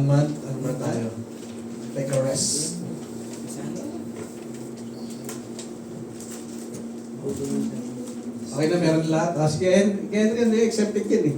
1 month, ano na tayo? Take a rest. Okay na, meron lahat. Sige, hindi, accepted yan eh.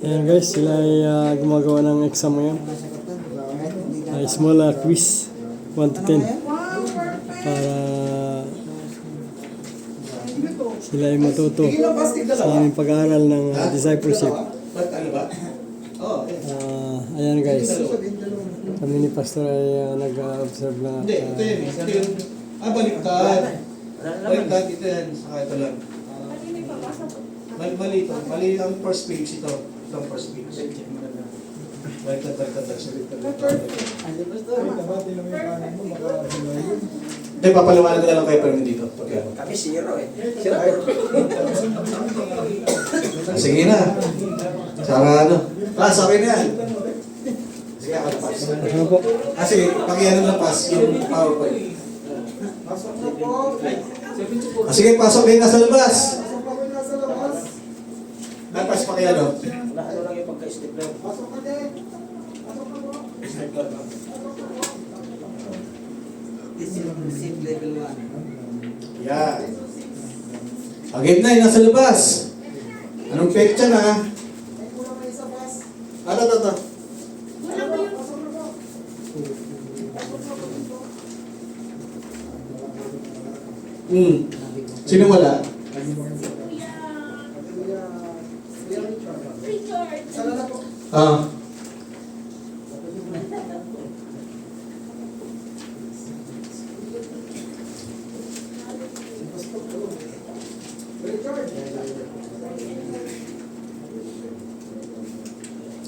Ayan guys, sila ay gumagawa ng exam ngayon. Small quiz, 1 to 10. Para sila ay matuto sa aming pag-aaral ng discipleship. Ayan guys, kami ni Pastor ay nag-observe lang. Hindi, ito yun. Ito yun. Baliktad. Baliktad, ito yan. Saka ito lang. Mali ito. Mali ang first page ito. Itong first page. Baliktad lang siya. Hindi, papaliwanag ko na lang kayo pero dito. Kami zero eh. Sige na. Saka ano. Okay na yan. Sige, ako na pass. Ano po? Kasi, pakiano na pass yung PowerPoint. Sige, pasok din nasa labas. Pass pakiano. Ano lang yung pagka-stipler. Discipleship level 1. Yan. Agad na, nasa labas. Anong petsa na? Ito. Sino wala?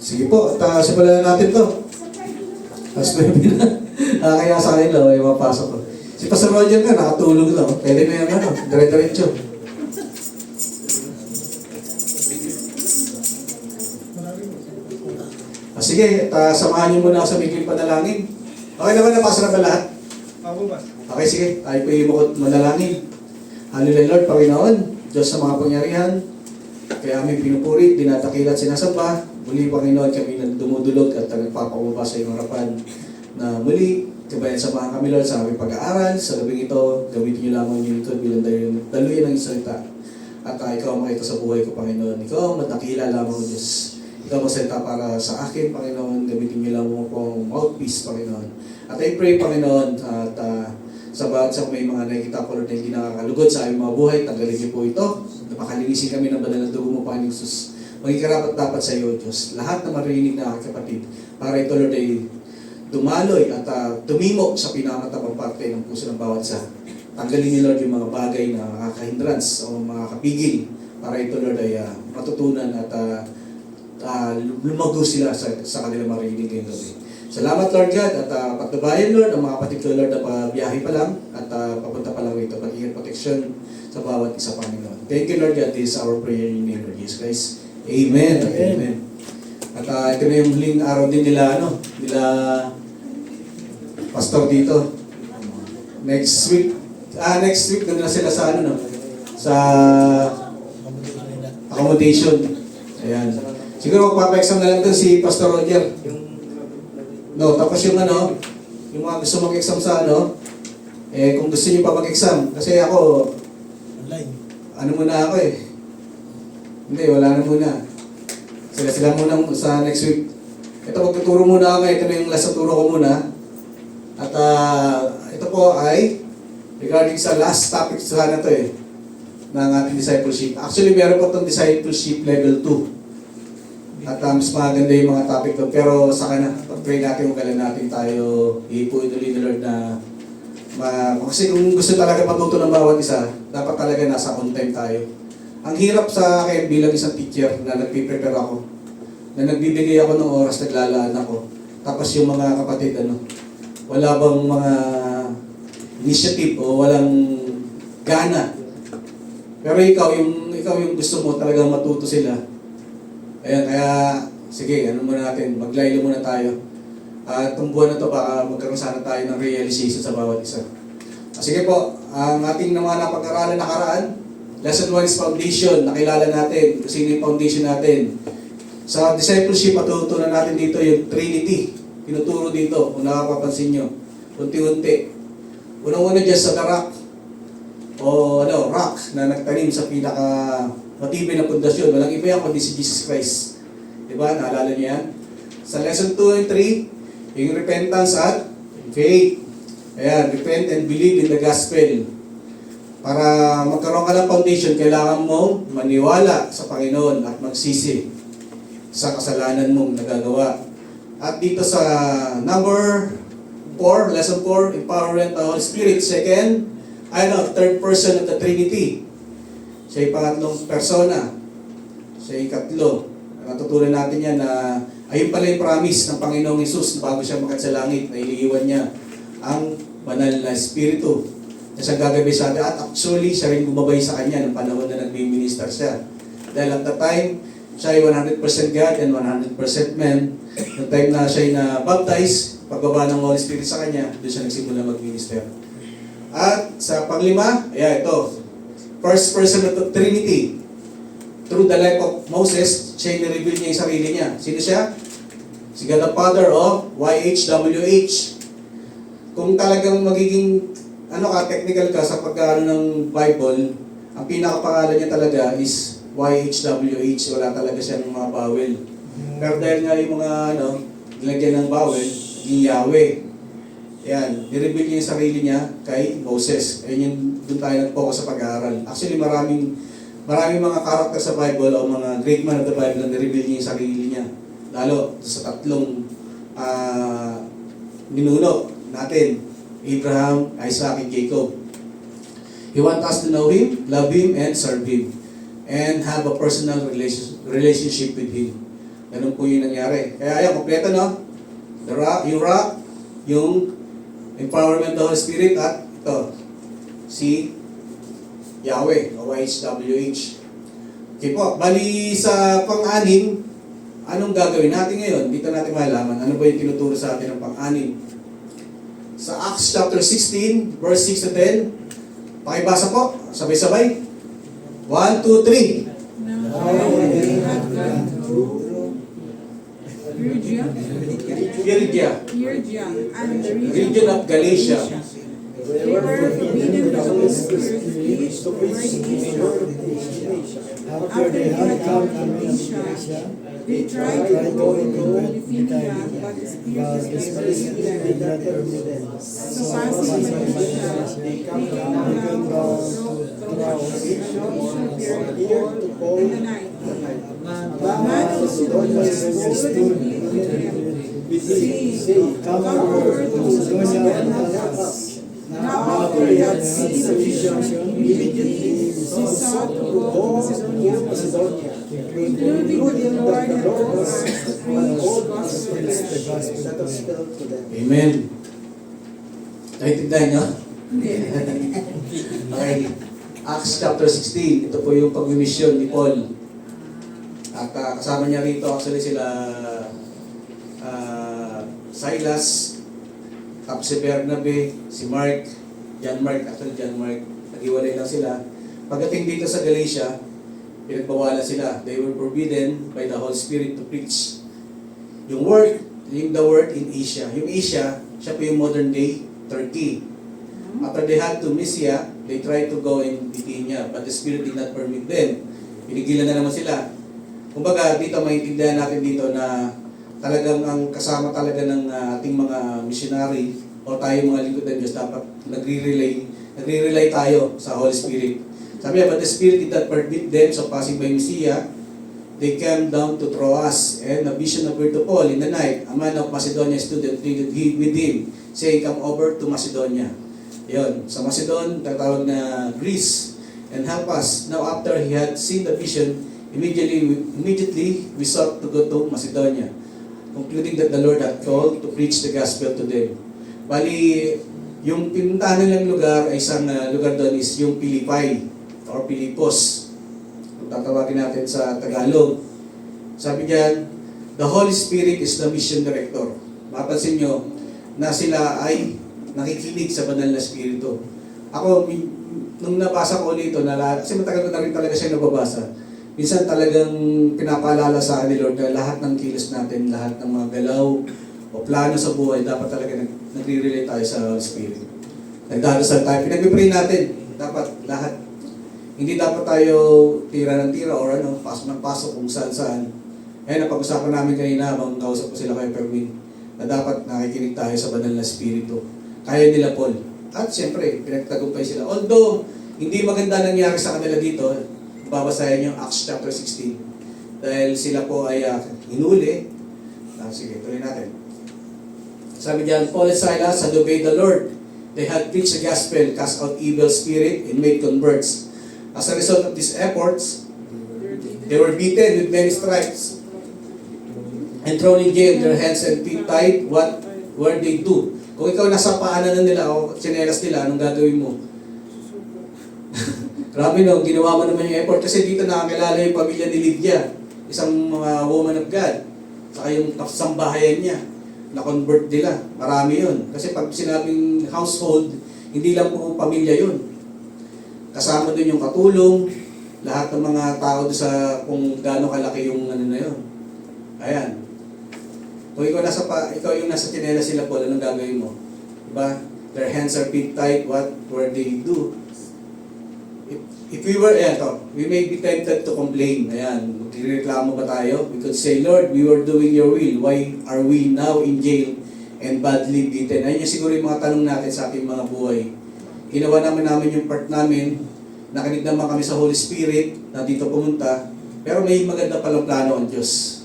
Sige po, simulan na natin to. Tapos baby na. Kaya sa kanila, ay mapasok ko. Si Pastor Roger nga, nakatulog lang. Pwede na yung dire-diretso. Sige, samahan niyo muna sa bigling panalangin. Okay naman, napasa na ba lahat? Okay, sige. Tayo po yung manalangin. Hallelujah, Lord, Panginoon, Diyos sa mga pangyarihan. Kaya aming pinupuri, dinatakilat, sinasamba. Muli, Panginoon, kami na dumudulog at nagpapakubaba sa iyong harapan. Na muli, kabayan samahan kami, Lord, sa aming pag-aaral. Sa gabing ito, gamitin niyo lamang yung ito bilang daluyan ng salita. At ikaw makita sa buhay ko, Panginoon. Ikaw ang matakila lamang, Diyos. Ikaw magsalita para sa akin, Panginoon. Gamitin niyo lamang po ang mouthpiece, Panginoon. At I pray, Panginoon, at sa bawat sa may mga nakikita ko, Lord, na hindi nakakalugod sa aming mga buhay, tanggalin niyo po ito. Napakalinisin kami ng banal na dugo mo, Panginoon Jesus. Maging karapat dapat sa iyo, Diyos. Lahat na marinig na aking kapatid, para ito, Lord, ay dumaloy at tumimo sa pinakatabang parte ng puso ng bawat isa. Tanggalin niyo, Lord, yung mga bagay na nakaka-hindrance o mga kapigil, para ito, Lord, ay matutunan at lumago sila sa kanilang marinig ngayong gabi. Salamat, Lord God, at pagtabayan, Lord, ang mga kapatid ko, Lord, na biyahe pa lang at papunta pa lang ito. Pag-ingat protection sa bawat isa, Panginoon. Thank you, Lord God. This is our prayer in the name of Jesus Christ. Amen. Amen. At ito na yung huling araw din nila, pastor dito. Next week doon na sila sa sa accommodation. Ayan. Siguro magpapa-exam na lang doon si Pastor Roger. No, tapos yung yung mga gusto mag-exam sa kung gusto niyo pa mag-exam, kasi ako, online. Muna ako eh. Hindi, wala na muna. Sila muna sa next week. Ito, magtuturo muna ako. Ito na yung last na turo ko muna. At ito po ay regarding sa last topic sana to ng ating discipleship. Actually, meron po itong discipleship level 2. At mas maganda yung mga topic doon. Pero saka na, pag-pray natin kung kailan natin tayo iipuin ulit ni Lord na kasi kung gusto talaga matuto ng bawat isa, dapat talaga nasa on time tayo. Ang hirap sa akin bilang isang teacher na nagpiprepare ako, na nagbibigay ako ng oras, naglalaan ako. Tapos yung mga kapatid, wala bang mga initiative o walang gana. Pero ikaw yung gusto mo talagang matuto sila. Ayan, kaya sige, muna natin, maglaylo muna tayo. At itong buwan na to, baka magkaroon sana tayo ng realization sa bawat isa. Sige po, ang ating mga napag-aralan nakaraan, Lesson 1 is foundation, nakilala natin kung sino yung foundation natin. Sa discipleship, matutunan natin dito yung Trinity. Tinuturo dito, kung nakakapansin nyo. Unti-unti. Unang-una dyan sa the rock, rock na nagtanim sa pinaka matibay na pundasyon. Walang iba yan kundi si Jesus Christ. Diba? Naalala niyo yan? Sa lesson 2 and 3, yung repentance at faith. Ayan, repent and believe in the gospel. Para magkaroon ka ng foundation, kailangan mong maniwala sa Panginoon at magsisi sa kasalanan mong nagagawa. At dito sa number 4, lesson 4, empowerment of the Holy Spirit. Second, third person of the Trinity. Siya yung pangatlong persona. Siya yung katlo. Natutunan natin yan na ayun pala yung promise ng Panginoong Hesus bago siya makat sa langit, na iliiwan niya ang banal na Espiritu na siya gagawin sa atin. At actually, siya rin gumabay sa kanya ng panahon na nag-minister siya. Dahil at the time, siya ay 100% God and 100% man. Yung time na siya ay na-baptize, pagbaba ng Holy Spirit sa kanya, doon siya nagsimula mag-minister. At sa panglima, ito, first person of the Trinity. Through the life of Moses, siya i-reveal niya yung sarili niya. Sino siya? Si God the Father of YHWH. Kung talagang magiging technical ka sa pagkaano ng Bible, ang pinakapangalan niya talaga is YHWH. Wala talaga siyang mga vowel. Pero dahil nga yung mga nilagyan ng vowel, yung Yahweh. Yan, nireveal niya yung sarili niya kay Moses. Ayun yung doon tayo nag-focus sa pag-aaral. Actually, maraming mga karakter sa Bible o mga great man of the Bible na nireveal niya yung sarili niya. Lalo sa tatlong ninuno natin, Abraham, Isaac, and Jacob. He wants us to know Him, love Him, and serve Him. And have a personal relationship with Him. Ganun po yung nangyari. Kaya ayan, kompleto The rock, yung empowerment of the Holy Spirit, at ito, si Yahweh, o YHWH. Okay po, bali sa pang-anim, anong gagawin natin ngayon? Dito natin malaman, ano ba yung tinuturo sa atin ng pang-anim? Sa Acts chapter 16, verse 6 to 10, pakibasa po, sabay-sabay. 1, 2, 3. Phrygia, and the region of Galatia. They were forbidden by the Holy Spirit to preach the word in Asia. After they had come to Asia, they tried to go into Bithynia, but the Spirit did not permit them. So passing by Asia, they came down to Troas, appeared in the night. The man of Sidonia stood with them, saying, Come over to Sidonia. Now after he had seen the vision, immediately he sought to go to Macedonia, including the Lord had told us to preach the gospel to them. Amen. Naintindihan niyo? Okay. Acts chapter 16, ito po yung pag-mission ni Paul. At kasama niya rito actually sila Silas, tapos si Bernabe, si Mark, John Mark, nag-iwalay lang sila. Pagdating dito sa Galatia, pinagbawalan sila. They were forbidden by the Holy Spirit to preach the word in Asia. Yung Asia, siya po yung modern day Turkey. After they had to Mysia, they tried to go in Bithynia, but the Spirit did not permit them. Pinigilan na naman sila. Kumbaga, dito maintindihan natin dito na talagang ang kasama talaga ng ating mga missionary o tayo mga lingkod ng Diyos, dapat nagre-rely tayo sa Holy Spirit. Sabi niya, but the Spirit did not permit them, so passing by Mysia, they came down to Troas, and a vision appeared to Paul in the night. A man of Macedonia stood and pleaded with him, saying, "Come over to Macedonia." Yon, sa Macedon, tatawag na Greece, and help us. Now after he had seen the vision, immediately we sought to go to Macedonia, concluding that the Lord had called to preach the gospel to them. Bali, yung pinuntahan nilang lugar ay isang lugar doon is yung Philippi or Pilipos. Kung tatawagin natin sa Tagalog. Sabi diyan, the Holy Spirit is the mission director. Mapapansin nyo na sila ay nakikinig sa banal na Espiritu. Ako, nung nabasa ko ulit ito, kasi matagal ko na rin talaga siya nababasa, minsan talagang pinapaalala sa akin ni Lord na lahat ng kilos natin, lahat ng mga galaw o plano sa buhay, dapat talaga nagre-relate tayo sa Holy Spirit. Nagdadasal tayo, pinag-pray natin, dapat lahat. Hindi dapat tayo tira ng tira or pasok ng pasok kung saan-saan. Napag-usapan namin kanina habang kausap ko sila kay Perwin, na dapat nakikinig tayo sa banal na Espiritu. Kaya nila Paul. At siyempre, pinagtagumpay sila. Although, hindi maganda nangyari sa kanila dito, babasahin yung Acts chapter 16. Dahil sila po ay hinuli. Sige, tuloy natin. Sabi diyan, Paul and Silas had obeyed the Lord. They had preached the gospel, cast out evil spirit, and made converts. As a result of these efforts, they were beaten with many stripes and thrown in jail, their hands and feet tied. What were they do? Kung ikaw nasa paanan na nila o tsinelas nila, anong gagawin mo? Grabe no, ginawa mo naman yung effort kasi dito nakakilala yung pamilya ni Lydia, isang woman of God, saka yung sambahayan niya, na-convert nila. Marami yun. Kasi pag sinabing household, hindi lang po pamilya yun. Kasama doon yung katulong, lahat ng mga tao doon sa kung gaano kalaki yung na yun. Ayan. Kung ikaw yung nasa tinela sila po, anong gagawin mo? Diba? Their hands are feet tied, what were they do? If we were, we may be tempted to complain. Ayan, magreklamo ba tayo? We could say, Lord, we were doing your will. Why are we now in jail and badly beaten? Ayun yung siguro yung mga tanong natin sa ating mga buhay. Ginawa namin yung part namin, nakinig naman kami sa Holy Spirit na dito pumunta, pero may maganda palang plano ang Diyos.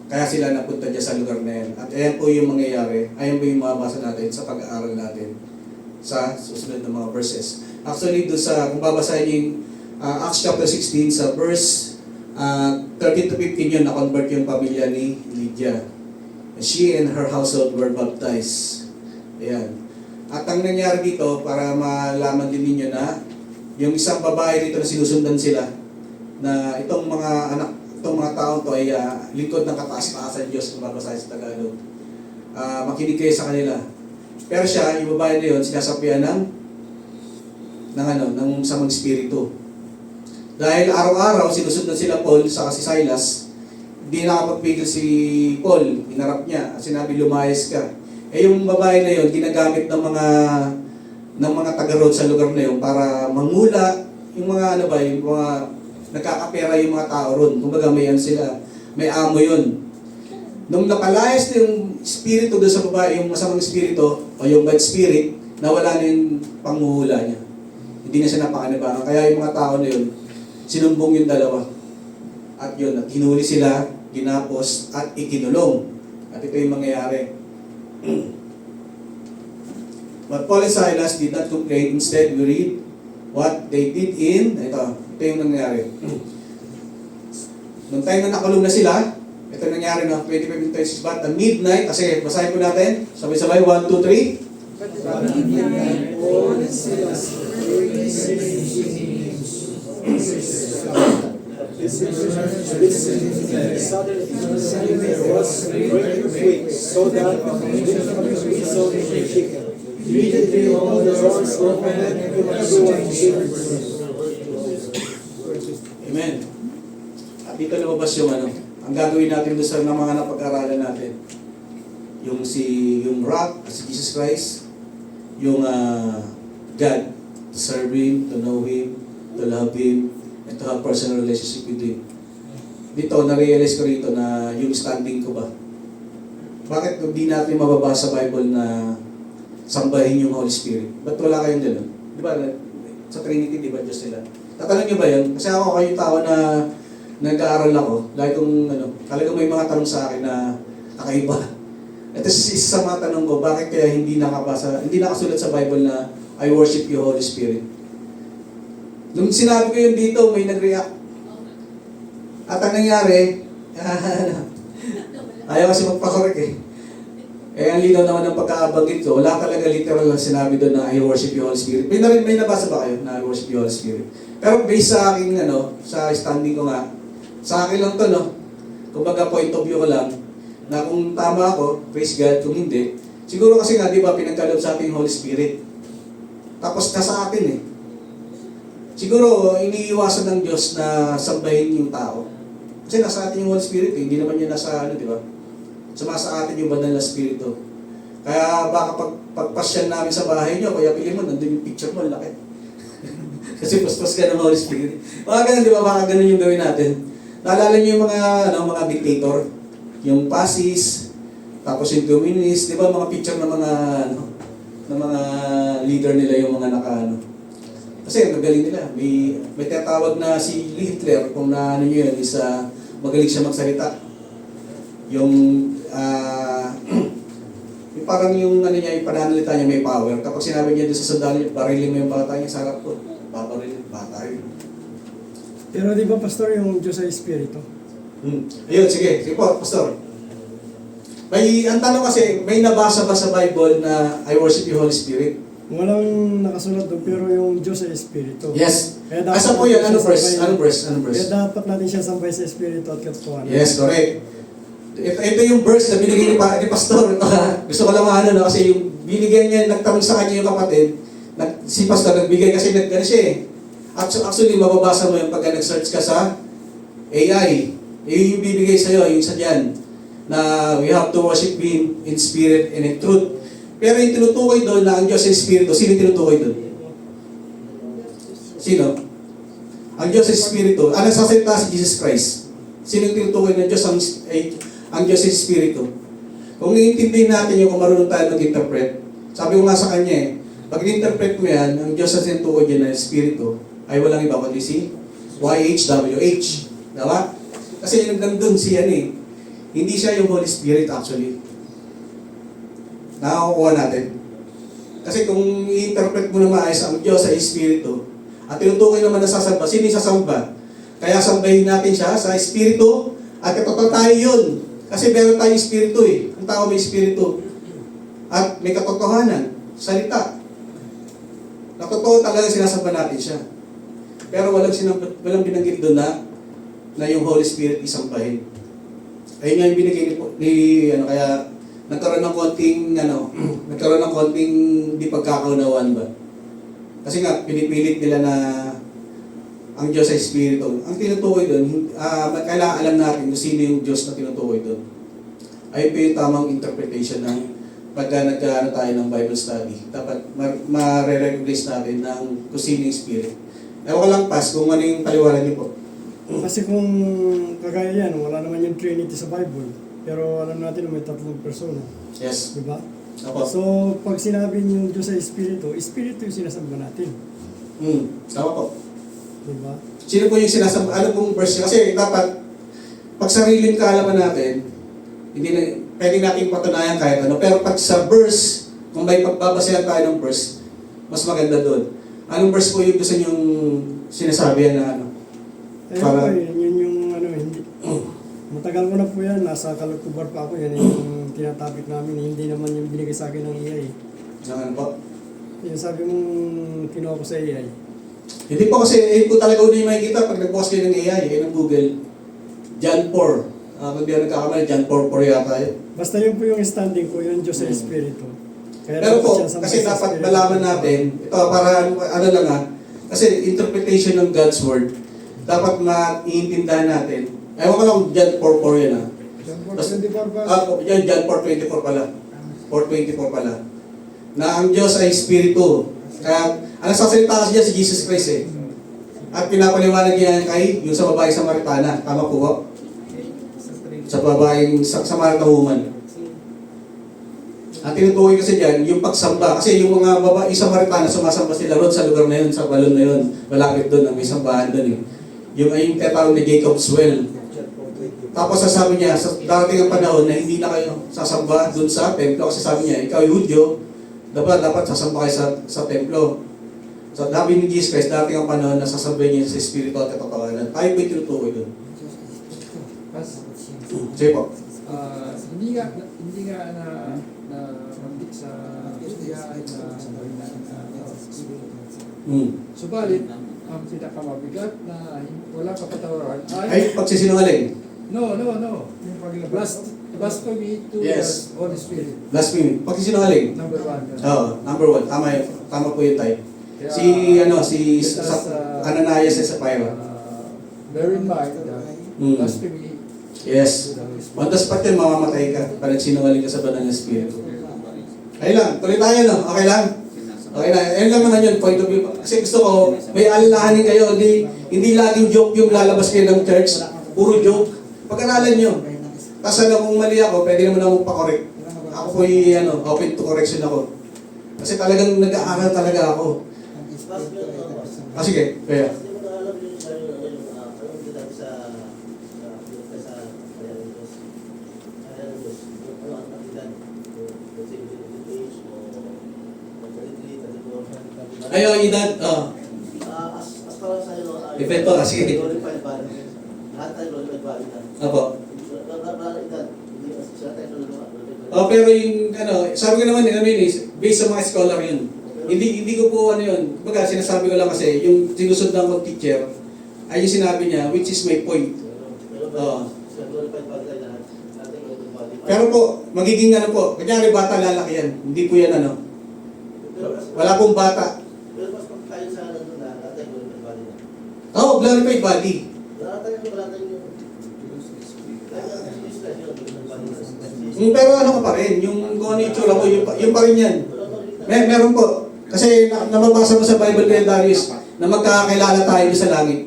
Kaya sila napunta dyan sa lugar na yan. At ayan po yung mangyayari, ayan po yung mababasa natin sa pag-aaral natin sa susunod na mga verses. Actually, doon sa, kung babasahin yung Acts chapter 16, sa verse 13 to 15 yun, na-convert yung pamilya ni Lydia. She and her household were baptized. Ayan. At ang nangyari dito, para malaman din ninyo na yung isang babae dito na sinusundan sila, na itong mga anak, itong mga taong to ay lingkod ng kataas-taasan Diyos kung babasahin sa Tagalog. Makinig kayo sa kanila. Pero siya, yung babae na yun, sinasapian ng samang espiritu. Dahil araw-araw sinusundan sila Paul sa si Silas, hindi nakapagpigil si Paul, hinarap niya at sinabi lumayas ka. Yung babae na yun, ginagamit ng mga taga-road sa lugar na yun para mangula yung mga yung mga nagkakapera yung mga tao ron. Kumbaga may sila, may amo yun. Nung napalayas na yung espiritu doon sa babae, yung masamang espiritu o yung bad spirit, nawala na yung panguhula niya. Hindi na siya napakanabangan. Kaya yung mga tao na yun, sinumbong yung dalawa. At yun, at hinuli sila, ginapos, at ikinulong. At ito yung mangyayari. But Paul and Silas did not complain. Instead, we read what they did in, ito yung nangyayari. Nung time na nakulong na sila, ito nangyari na 25-26, but at midnight, kasi basahin po natin, sabay-sabay, 1, 2, 3. But at midnight, Paul and Silas were suddenly there was a great quake, so that the winds of the shaken. Immediately all the doors opened and everyone came. Amen. At dito lumabas yung ang gagawin natin doon sa mga napag-aralan natin. Yung rock, si Jesus Christ, yung God, to serve Him, to know Him, to love Him, and to have personal relationship with Him. Dito, na-realize ko rito na yung standing ko ba? Bakit hindi natin mababasa sa Bible na sambahin yung Holy Spirit? Ba't wala kayong gano'n? Di ba, sa Trinity, di ba Diyos nila? Tatanong nyo ba yun? Kasi ako kayo tao na nag-aaral ako, lagi kong talagang may mga tanong sa akin na kakaiba. Ito isa sa mga tanong ko, bakit kaya hindi nakasulat sa Bible na I worship you, Holy Spirit? Nung sinabi ko yun dito, may nag-react. At ang nangyari, ayaw kasi magpakorek eh. Eh, ang linaw naman ng pagkakabanggit ko, wala talaga literal na sinabi doon na I worship you, Holy Spirit. May nabasa ba kayo na I worship you, Holy Spirit? Pero based sa aking, sa standing ko nga, sa akin lang to, kumbaga point of view ko lang, na kung tama ako, praise God, kung hindi, siguro kasi nga, di ba, pinagkaloob sa ating Holy Spirit. Tapos ka sa atin eh. Siguro, iniiwasan ng Diyos na sambahin yung tao. Kasi nasa atin yung Holy Spirit eh, hindi naman yun nasa di ba? Sumasa atin yung banal na Espiritu. Kaya baka pagpasyan namin sa bahay nyo, kaya pili mo, nandun yung picture mo, laki. Kasi paspas ka ng Holy Spirit. Mga ganun, di ba? Baka ganun yung gawin natin. Naalala nyo yung mga dictator, yung pasis, tapos yung communist, di ba? Mga picture ng mga leader nila yung mga Kasi ang gagaling nila. May tinatawag na si Hitler, kung nyo yun, is magaling siya magsalita. Yung parang yung niya, yung pananalita niya may power. Kapag sinabi niya doon sa sandali, barilin mo yung bata niya, sarap ko. Babarilin, bata yun. Pero di ba, Pastor, yung Diyos ay Espiritu? Ayun, sige po, Pastor. Ang tanong kasi, may nabasa ba sa Bible na I worship you, Holy Spirit? Walang nakasulat doon, pero yung Diyos ay Espiritu. Yes. Kaya dapat Asa po yun? natin Anong siya verse? Kaya dapat natin siya sambay sa Espiritu at katotohanan. Yes, correct. Ito yung verse na binigay ni Pastor. Gusto ko lang kasi yung binigyan niya, nagtanong sa kanya yung kapatid, si Pastor nagbigay kasi nagkano siya eh. Actually, mababasa mo yung pagka nag-search ka sa AI. Yung bibigay sa'yo, yung sa dyan, na we have to worship Him in spirit and in truth. Pero yung tinutukoy doon na ang Diyos ay Espiritu, sino yung tinutukoy doon? Sino? Ang Diyos ay Espiritu. Ano sasalita si Jesus Christ? Sino yung tinutukoy ng Diyos ang Diyos ay Espiritu? Kung iintindihin natin yung kung marunong tayo mag-interpret, sabi ko nga sa kanya eh, pag in-interpret mo yan, ang Diyos na tinutukoy dyan na Espiritu, ay walang iba kundi si YHWH. Diba? Kasi yung nandun siya hindi siya yung Holy Spirit actually. Nakakukuha natin. Kasi kung i-interpret mo na maayos ang Diyos sa Espiritu, at tinutukoy naman na sasamba, sino yung sasamba? Kaya sambahin natin siya sa Espiritu, at katotoo tayo yun. Kasi meron tayong Espiritu eh. Ang tao may Espiritu. At may katotohanan. Salita. Natotoo talaga sinasamba natin siya. Pero walang binanggit doon na yung Holy Spirit isambahin. Ayun nga yung binigay kaya nagkaroon ng konting di pagkakaunawaan ba? Kasi nga, pinipilit nila na ang Diyos ay Espiritu. Ang tinutukoy doon, kailangan alam natin kung sino yung Diyos na tinutukoy doon. Ayun po yung tamang interpretation ng pagka nagkaano tayo ng Bible study. Dapat ma-recognize natin ng kung sino yung Spirit. Ewan ko lang, Pas, kung ano yung paliwanag niyo po. Kasi kung kagaya yan, wala naman yung Trinity sa Bible. Pero alam natin na may tatlong persona. Yes. Diba? Opo. So, pag sinabi niyo yung Diyos ay Espiritu, Espiritu yung sinasamba natin. Tama po. Diba? Sino po yung sinasamba? Ano pong verse? Kasi dapat, pag sariling kaalaman natin, hindi na, pwede natin patunayan kahit ano. Pero pag sa verse, kung may pagbabasayan tayo ng verse, mas maganda doon. Anong verse po yung gusto niyong sinasabi na Ayun po, yun yung hindi. Matagal ko na po yan, nasa Kalagkubar pa ako, yan yung tinatapik namin, hindi naman yung binigay sa akin ng AI. Ano po? Yung sabi mong kinuha ko sa AI. Hindi po kasi, po talaga una yung makikita pag nag-post kayo ng AI, ng Google. John 4. Kung di ako nagkakamali, John 4 yata yun. Basta yun po yung standing ko, yung Diyos sa Espiritu. Kaya Pero po, siya kasi sa dapat Espiritu. malaman natin, ito para kasi interpretation ng God's Word, dapat maiintindihan natin. Ewan ko lang, John 4:4 yan John 4:24 pala. 4:24 pala. Na ang Diyos ay Espiritu. Kaya, ang sasalita kasi dyan si Jesus Christ eh. At pinapaliwanag niya kay yung sa babae Samaritana. Tama po ba? Sa babaeng Samaritan woman. Ang tinutukoy kasi dyan, yung pagsamba. Kasi yung mga babae Samaritana, sumasamba sila ron sa lugar na yun, sa balon na yun. Malapit doon, ang may sambahan doon eh. Yung ay yung tinatawag na Jacob's Well. Tapos sasabi niya, sa darating ang panahon na hindi na kayo sasamba dun sa templo kasi sabi niya, ikaw ay Hudyo, dapat sasamba kayo sa templo. So, sabi ni Jesus Christ, darating ang panahon na sasabihin niya sa Espiritu at katotohanan. Tayo ba yung tinutukoy dun? Sige po. Hindi nga na banggit sa Biblia ay subalit ang pinakamabigat na wala kapatawaran Ay, pagsisinungaling. no blasphemy to Yes. the Holy Spirit. Blasphemy. Pagsisinungaling. Number 1. Oo, number 1. Tama po yung type. Ananias and Sapphira. Bear in mind that blasphemy Yes. to the Holy Spirit. On the spot yun, mamamatay ka pag nagsinungaling ka sa banal na Espiritu. Ayun lang, tuloy tayo, no? Okay lang? Okay na, ayun lang naman yun, point of view. Kasi gusto ko, may alalahanin kayo, hindi laging joke yung lalabas kayo ng church. Puro joke. Pag-aralan nyo. Kasi kung mali ako, pwede naman akong pa-correct. Ako po open to correction ako. Kasi talagang nag-aaral talaga ako. Sige, kaya. Ayaw, edad. As para sa iyo, Epekto, sige. glorified body. Lahat tayo glorified body na. Apo. Wala edad. Hindi sila tayo glorified. Pero yung, sabi ko naman, based sa mga scholar yun. Hindi ko po yun. Baga, sinasabi ko lang kasi, yung sinusundan kong teacher, ay yung sinabi niya, which is my point. Oo. Sila glorified body tayo lahat. Lahat tayo glorified body. Pero po, magiging kanyari bata lalaki yan. Hindi po yan Wala pong bata. Pero mas kung tayo sa nandun na, lahat tayo glorified body na. Oo, glorified body. Lahat tayo glorified body na. Pero ka pa rin, yung kung ano yung tsura mo, yung pa rin yan. Meron po. Kasi nababasa mo sa Bible kay Darius na magkakakilala tayo sa langit.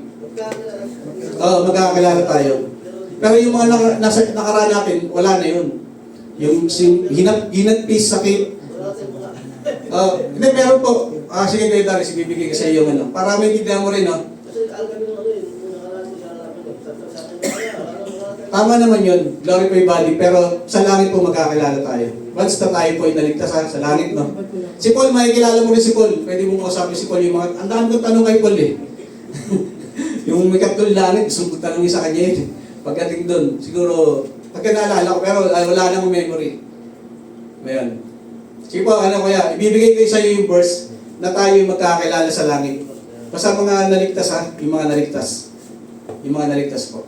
Oo, magkakakilala tayo. Pero yung mga nakaraan natin, wala na yun. Yung hinagpis, sakit. Hindi, meron po. Sige kay Darius, ibibigay ko sa iyo yung para may tindihan mo rin, no? Kasi alam kami yung nakaraan ko sa Tama naman yun, glorified body, pero sa langit po magkakilala tayo. Once na tayo po ay naligtas sa langit, no? Si Paul, makikilala mo rin si Paul. Pwede mo kausapin si Paul yung mga... Ang dami kong tanong kay Paul eh. Yung may kapitol langit, gusto kong tanongin sa kanya eh. Pagdating doon, siguro, pagka naalala ko, pero wala nang memory. Ayan. Sige po, kaya, ibibigay ko sa iyo yung verse na tayo yung magkakilala sa langit. Basta mga naligtas yung mga naligtas. Yung mga naligtas po.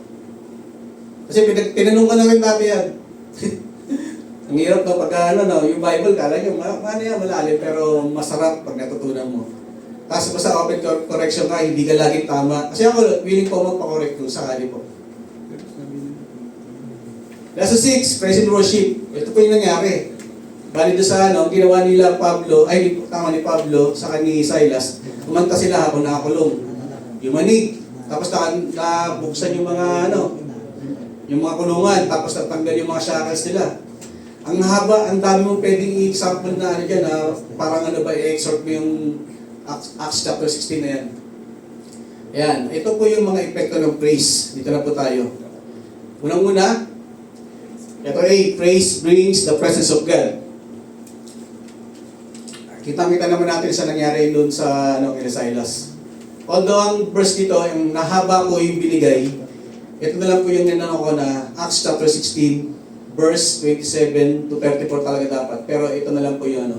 Kasi tinanong ko na rin dati yan. Ang hirap no, pagka yung Bible, kala nyo, malalim, pero masarap pag natutunan mo. Tapos basta open correction ka, hindi ka laging tama. Kasi ako, willing po magpa-correct kung sakali po. Lesson 6, praise and worship. Ito po yung nangyari. Bali doon sa ginawa nila ni Pablo, sa ni Silas, kumanta sila habang nakakulong. Yung manig, tapos nabuksan yung mga yung mga kulungan, tapos natanggal yung mga shackles nila. Ang haba, ang dami mong pwedeng i-example na dyan, parang i-exhort mo yung Acts chapter 16 na yan. Ayan, ito po yung mga epekto ng praise. Dito na po tayo. Unang-una, ito praise brings the presence of God. Kita-kita naman natin sa nangyari doon sa kay Silas. Although ang verse dito, yung nahaba ko yung binigay, ito na lang po yung ninanong ko na Acts chapter 16, verse 27 to 34 talaga dapat. Pero ito na lang po yung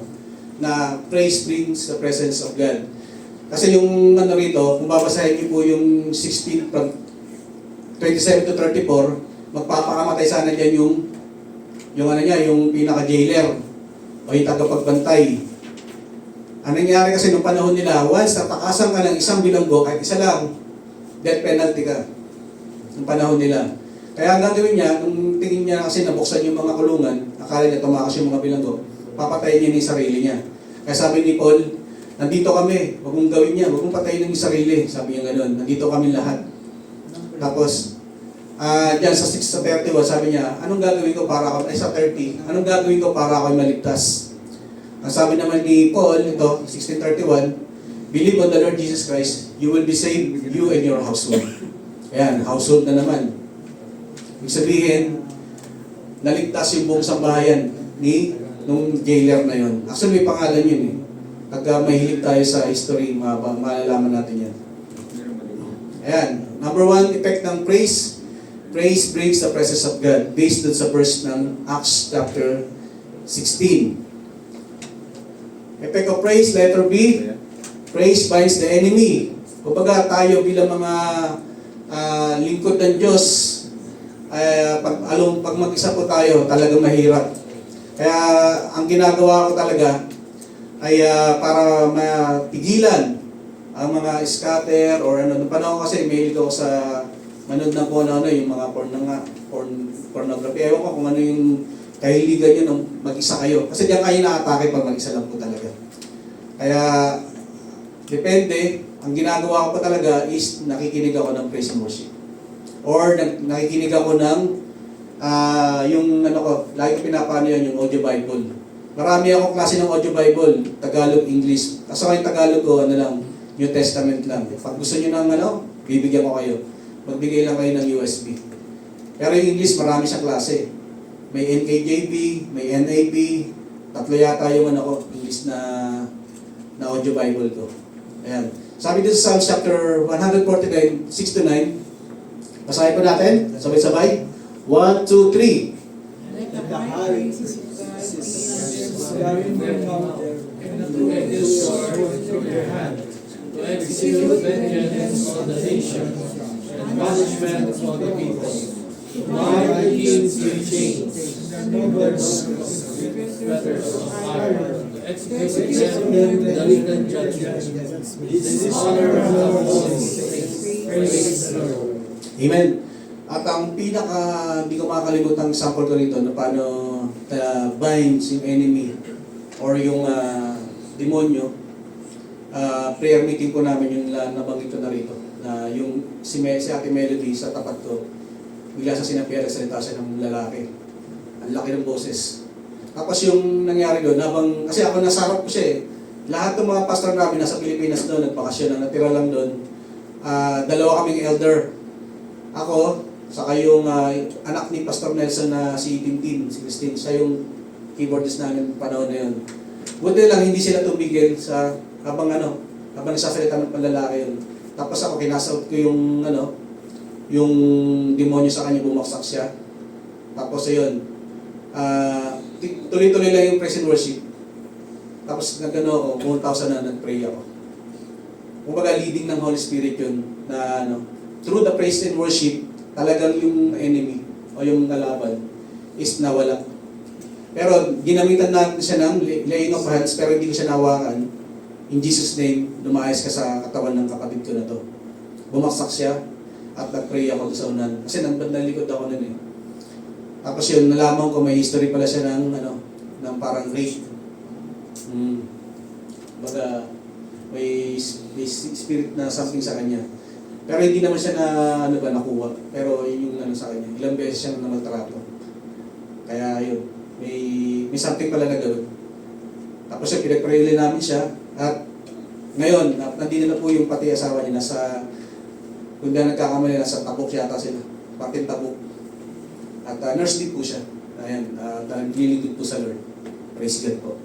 na praise brings the presence of God. Kasi yung rito, kung babasahin niyo po yung 16 from 27 to 34, magpapakamatay sana dyan yung pinaka-jailer o yung tagapagbantay. Ang nangyari kasi nung panahon nila, once natakasan ka ng isang bilanggo, kahit isa lang, death penalty ka. Nung panahon nila. Kaya ang gagawin niya, nung tingin niya kasi nabuksan yung mga kulungan, akala niya tumakas yung mga bilanggo, papatayin niya yung sarili niya. Kaya sabi ni Paul, nandito kami, huwag mong gawin niya, huwag mong patayin yung sarili. Sabi niya gano'n, nandito kami lahat. Tapos, dyan sa 6 sa 31, sabi niya, anong gagawin ko para ako, sa 30, anong gagawin ko para ako maligtas? Ang sabi naman ni Paul, ito, 16:31, believe on the Lord Jesus Christ, you will be saved, you and your household. Ayan, household na naman. Ibig sabihin, naligtas yung buong sambahayan nung jailer na yon. Actually, may pangalan yun eh. Pag mahilig tayo sa history, malalaman natin yan. Ayan, number 1, effect ng praise. Praise brings the presence of God. Based dun sa verse ng Acts chapter 16. Effect of praise, letter B. Praise binds the enemy. Kumbaga tayo bilang mga lingkod ng Diyos, pag mag-isa po tayo, talagang mahirap. Kaya ang ginagawa ko talaga ay para mapigilan ang mga scatter or ano. Nung panahon kasi mahilig ako sa manood ng kung ano, yung mga pornography. Ewan ko kung ano yung kahiligan nyo nung mag-isa kayo. Kasi diyan kayo na-atake pag mag-isa lang po talaga. Kaya, depende. Ang ginagawa ko pa talaga is nakikinig ako ng praise and worship. Or nakikinig ako ng yung ano ko, lagi ko pinapano yun, yung audio Bible. Marami akong klase ng audio Bible, Tagalog, English. Kaso yung Tagalog ko, ano lang, New Testament lang. Pag gusto nyo ng ano, bibigyan ko kayo. Magbigay lang kayo ng USB. Pero yung English, marami siyang klase. May NKJV, may NAB, tatlo yata yung ano ko, English na audio Bible ko. Ayan. Sabi dito sa Psalms chapter 149, 6-9, basahin po natin, sabay-sabay. 1, 2, 3. Let the high praises of God be Gathering them out there, and the two-edged sword through their hand, to execute vengeance on the nations, and punishment on the people. To bind the kings with chains, and the nobles with fetters of iron, to execute them the legal judgment. This is honor of the Holy Saints. Praise the Lord. Amen. At ang pinaka, hindi ko makakalimutan ang sample ko rito na paano binds yung enemy or yung demonyo. Prayer meeting ko namin yung nabanggit ko na rito. Na yung si Ate Melody sa tapat ko, bigla sa sinabihan, nagsalita siya ng lalaki. Ang laki ng boses. Tapos yung nangyari doon, kasi ako nasarap ko siya eh. Lahat ng mga pastor namin nasa Pilipinas doon, nagpakasyon na natira lang doon. Dalawa kaming elder. Ako, saka yung anak ni Pastor Nelson na si Tintin, si Christine, siya yung keyboardist namin panahon na yun. Buti lang hindi sila tumigil sa habang nagsasalita ng panlalaki yun. Tapos ako kinasalt ko yung demonyo sa kanya, bumaksak siya. Tapos ayun, tuloy-tuloy lang yung praise and worship. Tapos ako, pumunta ako sana, nag-pray ako. Kumbaga leading ng Holy Spirit yun na through the praise and worship, talagang yung enemy o yung kalaban is nawala. Pero ginamitan natin siya ng laying of hands, pero hindi ko siya nawakan. In Jesus' name, lumayas ka sa katawan ng kapatid ko na to. Bumaksak siya at nag-pray ako sa unan. Kasi nandang likod ako nun eh. Tapos yun, nalaman ko may history pala siya ng parang rape. Baga, may spirit na something sa kanya. Pero hindi naman siya nakuha. Pero yun yung sa kanya. Ilang beses siyang namaltrato. Kaya yun, may something pala na gawin. Tapos yun, pinag-pray namin siya. At ngayon, nandito na po yung pati asawa niya. Kung di nagkakamali, nasa Tabuk yata sila. Pating Tabuk. At nurse din po siya. Ayan, really good po sa Lord. Praise God po.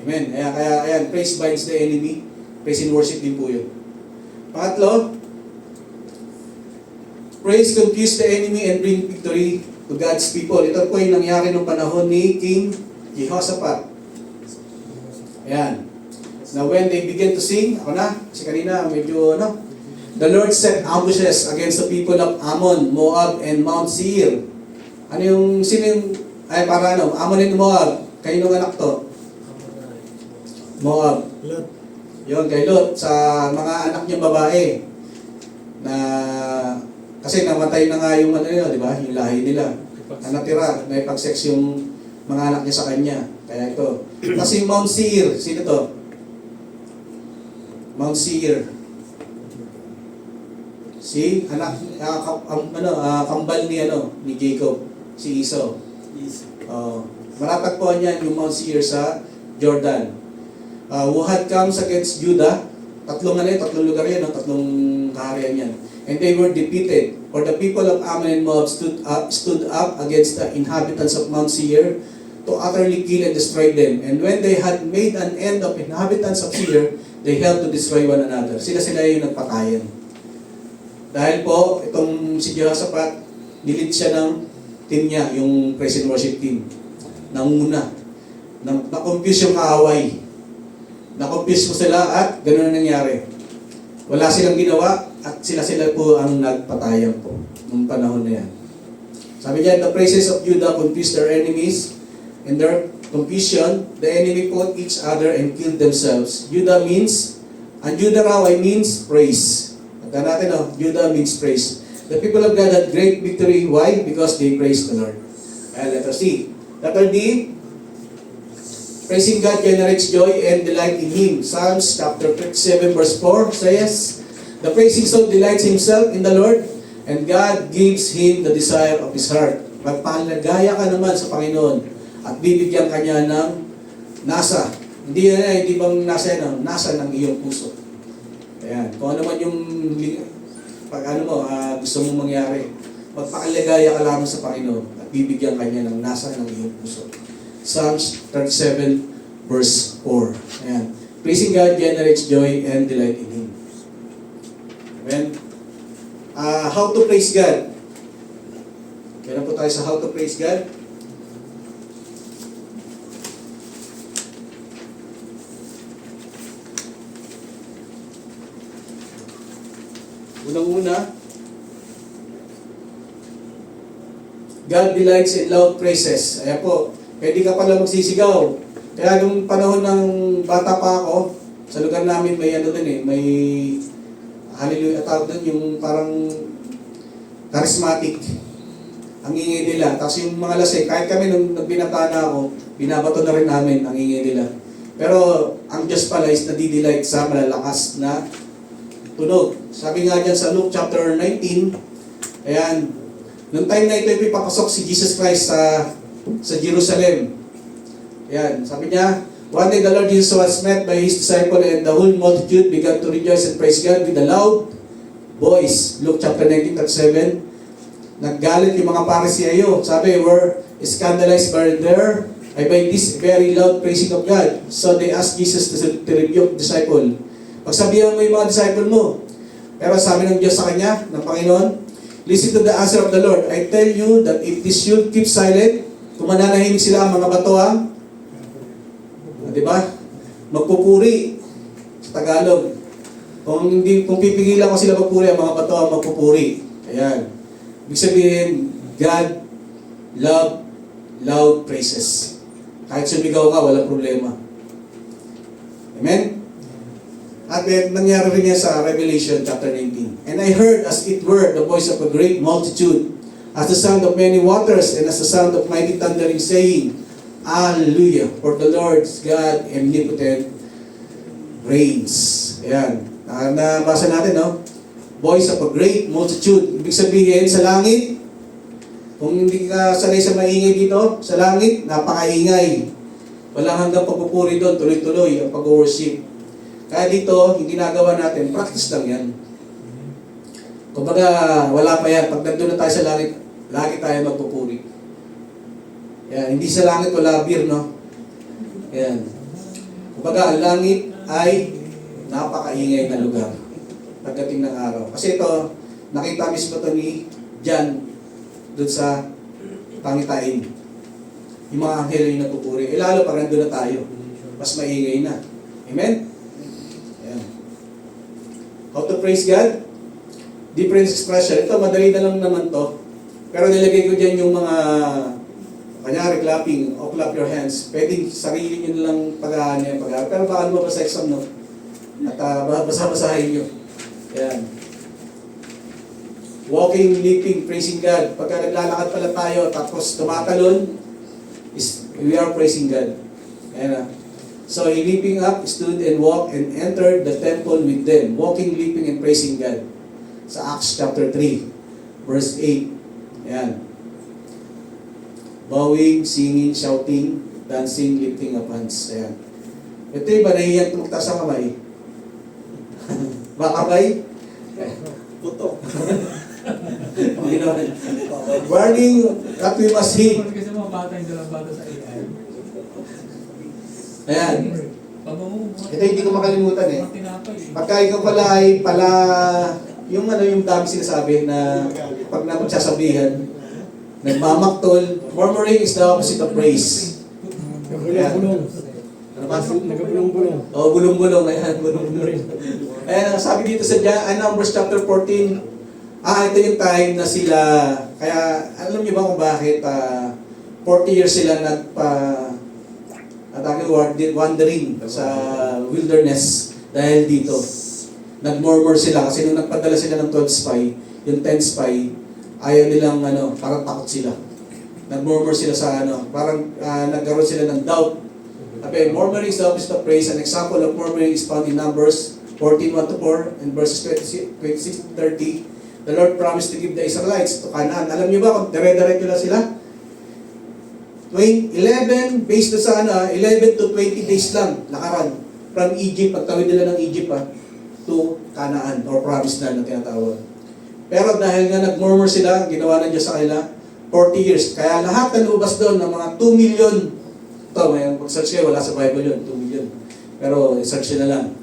Amen. Kaya ayan, praise binds the enemy. Praise and worship din po yun. Pangatlo, praise confuse the enemy and bring victory to God's people. Ito po yung nangyari nung panahon ni King Jehoshaphat. Ayan. Now when they begin to sing, ako na, kasi kanina medyo the Lord set ambushes against the people of Ammon, Moab, and Mount Seir. Ammon and Moab. Kayo nung anak to? Moab. Lot. Yun, kay Lot, sa mga anak niyang babae. Na kasi namatay na nga yung di ba? Yung lahi nila. Na natira, na ipag-sex yung mga anak niya sa kanya. Kaya ito. Kasi Mount Seir, sino to? Mount Seir. Si anak kambal ni Jacob, si Esau. Matatagpuan niyan yung Mount Seir sa Jordan. Who had comes against Judah, tatlong lugar yan, tatlong kaharian yan. and they were defeated. For the people of Ammon and Moab stood up against the inhabitants of Mount Seir to utterly kill and destroy them. And when they had made an end of inhabitants of Seir, they helped to destroy one another. Sila yung nagpatayan. Dahil po, itong si Jehoshaphat, nilid siya ng team niya, yung praise and worship team. Nanguna. Na-confuse yung kaaway. Na-confuse mo sila at ganoon ang nangyari. Wala silang ginawa at sila po ang nagpatayan po nung panahon na yan. Sabi niya, the praises of Judah confused their enemies. In their confusion, the enemy fought each other and killed themselves. Judah means, and Judah raw ay means praise. Tanda natin, Judah means praise. The people of God had great victory. Why? Because they praised the Lord. Letter C. Letter D, praising God generates joy and delight in Him. Psalms chapter 37 verse 4 says, the praising soul delights himself in the Lord, and God gives him the desire of his heart. Magpalagaya ka naman sa Panginoon at bibigyan ka niya ng nasa. Hindi bang nasa yan, nasa ng iyong puso. Ayan. Kung ano man yung gusto mong mangyari, magpaalagaya ka lamang sa Panginoon at bibigyan ka niya ng nasa ng iyong puso. Psalms 37 verse 4. Ayan. Praising God generates joy and delight in Him. Amen. How to praise God? Kaya po tayo sa how to praise God. Unang-una, God delights in loud praises. Ayan po, pwede ka pala magsisigaw. Kaya nung panahon ng bata pa ako, sa lugar namin may may hallelujah tawag doon, yung parang charismatic. Ang ingay nila. Tapos yung mga lasing, kahit kami nung nagbinata na ako, binabato na rin namin ang ingay nila. Pero ang Diyos pala is nadidelight sa malalakas na tunog. Sabi nga dyan sa Luke chapter 19, ayan, nung time na ito, ipapasok si Jesus Christ sa Jerusalem. Ayan, sabi niya, one day the Lord Jesus was met by His disciple and the whole multitude began to rejoice and praise God with a loud voice. Luke chapter 19:7. Naggalit yung mga Pariseo. Sabi, were scandalized by this very loud praising of God. So they asked Jesus to rebuke the disciple. Pagsabihan mo yung mga disciple mo. Pero sabi ng Diyos sa kanya, ng Panginoon, listen to the answer of the Lord. I tell you that if this should keep silent, kung mananahimik sila ang mga bato, di ba? Magpupuri sa Tagalog. Kung pipigilan ko sila magpuri, ang mga bato ang magpupuri. Ayan. Ibig sabihin, God love loud praises. Kahit sumigaw ka, walang problema. Amen? At nangyari rin yan sa Revelation chapter 19. And I heard as it were the voice of a great multitude, as the sound of many waters, and as the sound of mighty thundering, saying, Hallelujah, for the Lord God omnipotent reigns. Ayan. Nabasa natin, voice of a great multitude. Ibig sabihin, sa langit, kung hindi ka sanay sa maingay dito, sa langit, napakaingay. Walang hanggang pagpupuri doon, tuloy-tuloy ang pag-worship. Kaya dito, yung ginagawa natin, practice lang yan. Kumbaga, wala pa yan. Pag nandun na tayo sa langit, lagi tayo magpupuri. Yan, hindi sa langit wala beer, no? Yan. Kumbaga, ang langit ay napakaingay na lugar pagdating ng araw. Kasi ito, nakita mismo ito ni John doon sa pangitain. Yung mga anghel yung nagpupuri. Lalo pag nandun na tayo, mas maingay na. Amen? Ayan. How to praise God? Different expression. Ito, madali na lang naman to. Pero nilagay ko dyan yung mga kanyari, clapping, o clap your hands. Pwedeng sarili nyo lang pag-ahan yan. Pero baka lumabas sa exam, no? At basa-basahin nyo. Ayan. Walking, leaping, praising God. Pagka naglalakad pala tayo, tapos tumatalon, we are praising God. Ayan. So, he leaping up, stood and walked, and entered the temple with them. Walking, leaping, and praising God. Sa Acts chapter 3, verse 8. Ayan. Bowing, singing, shouting, dancing, lifting up hands. Ayan. Ito yung ba nahihiyang tumugtas sa kamay? Bakabay? Putok. Panginoon. Warning that we must heed. Kasi mga bata yung dalang bata sa AI. Ayan. Pag-umuha. Ito hindi ko makalimutan eh. Mga tinapay. Pagka ikaw pala ay yung yung dami sinasabi na pag napagsasabihan, nagmamaktol, murmuring is the opposite of praise. Nagulong-bulong. Ano ba? Nagulong-bulong. Oo, bulong-bulong. Ayan, bulong-bulong. Ayan, ang sabi dito sa Numbers chapter 14, ito yung time na sila, kaya alam niyo ba kung bakit 40 years sila wandering sa wilderness dahil dito. Nagmurmur sila kasi nung nagpadala sila ng 12 spy, yung 10 spy, ayaw nilang parang takot sila. Nagmurmur sila sa parang nagkaroon sila ng doubt. Okay, murmuring is the opposite of praise. An example of murmuring is found in Numbers 14:1-4 and verses 26-30. The Lord promised to give the Israelites to Canaan. Alam niyo ba kung dire-diretso lang sila? 11 based sa 11 to 20 days lang lakaran from Egypt, pagtawid nila ng Egypt to Canaan or promised land na tinatawag. Pero dahil nga nagmurmur sila, ginawa ng Diyos sa kanila 40 years. Kaya lahat na lumabas doon ng mga 2 million. Ito, may search kayo, wala sa Bible yun, 2 million. Pero search na lang.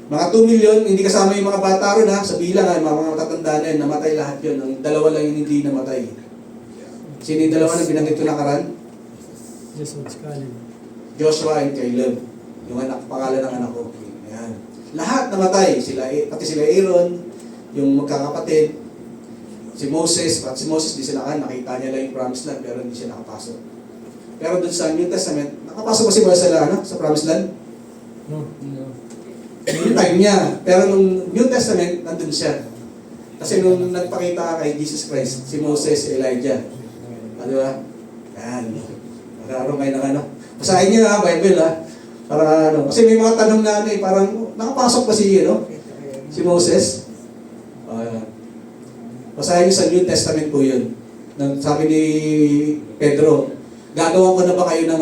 Mga 2 million, hindi kasama yung mga bata ron sa bilang, mga matatanda na yun, namatay lahat yun. Ang dalawa lang yung hindi namatay. Sino yung dalawa na binanggit ko nakaran? Joshua and Caleb. Yung pangalan ng anak ko. Ayan. Lahat namatay. Pati sila Aaron, yung magkakapatid, si Moses, di sila nakita niya lang yung promised land, pero hindi siya nakapasok. Pero doon sa New Testament, nakapasok ba si Moses sa promised land? No. Yung time niya. Pero nung New Testament, nandun siya. Kasi nung nagpakita kay Jesus Christ, si Moses, Elijah. Di ba? Yan. Magkaroon kayo ng Basahin niyo Bible Para Kasi may mga tanong na parang, nakapasok ba si Moses? Basahin niyo sa New Testament po yun. Sabi ni Pedro, gagawa ko na ba kayo ng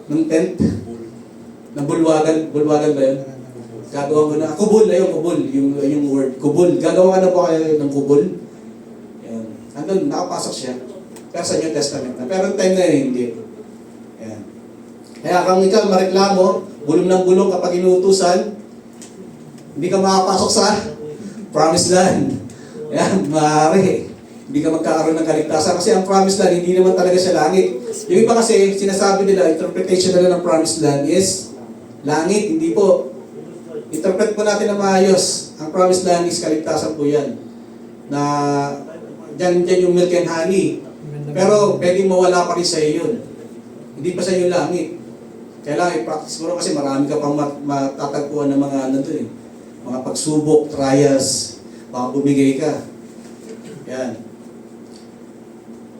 ng tent? Ng bulwagan ba yun? Gagawa ko na, kubul yung word, kubul. Gagawa ka na ba kayo ng kubul? Yan. Andun, nakapasok siya. Pero sa New Testament na. Pero time na yun, hindi. Yan. Kaya kung ikaw mareklamo, bulong ng bulong kapag inuutusan, hindi ka makapasok sa promised land. Yan, maaari. Hindi ka magkakaroon ng kaligtasan kasi ang promised land, hindi naman talaga siya langit. Yung iba kasi, sinasabi nila, interpretation nila ng promised land is langit, hindi po. Interpret po natin na maayos. Ang promised land is kaligtasan po yan. Na dyan yung milk and honey. Pero pwedeng mawala pa rin sa iyo yun. Hindi pa sa iyo langit. Kailangan i-practice mo rin kasi marami ka pang matatagpuan ng mga mga pagsubok, trials, baka bumigay ka. Yan.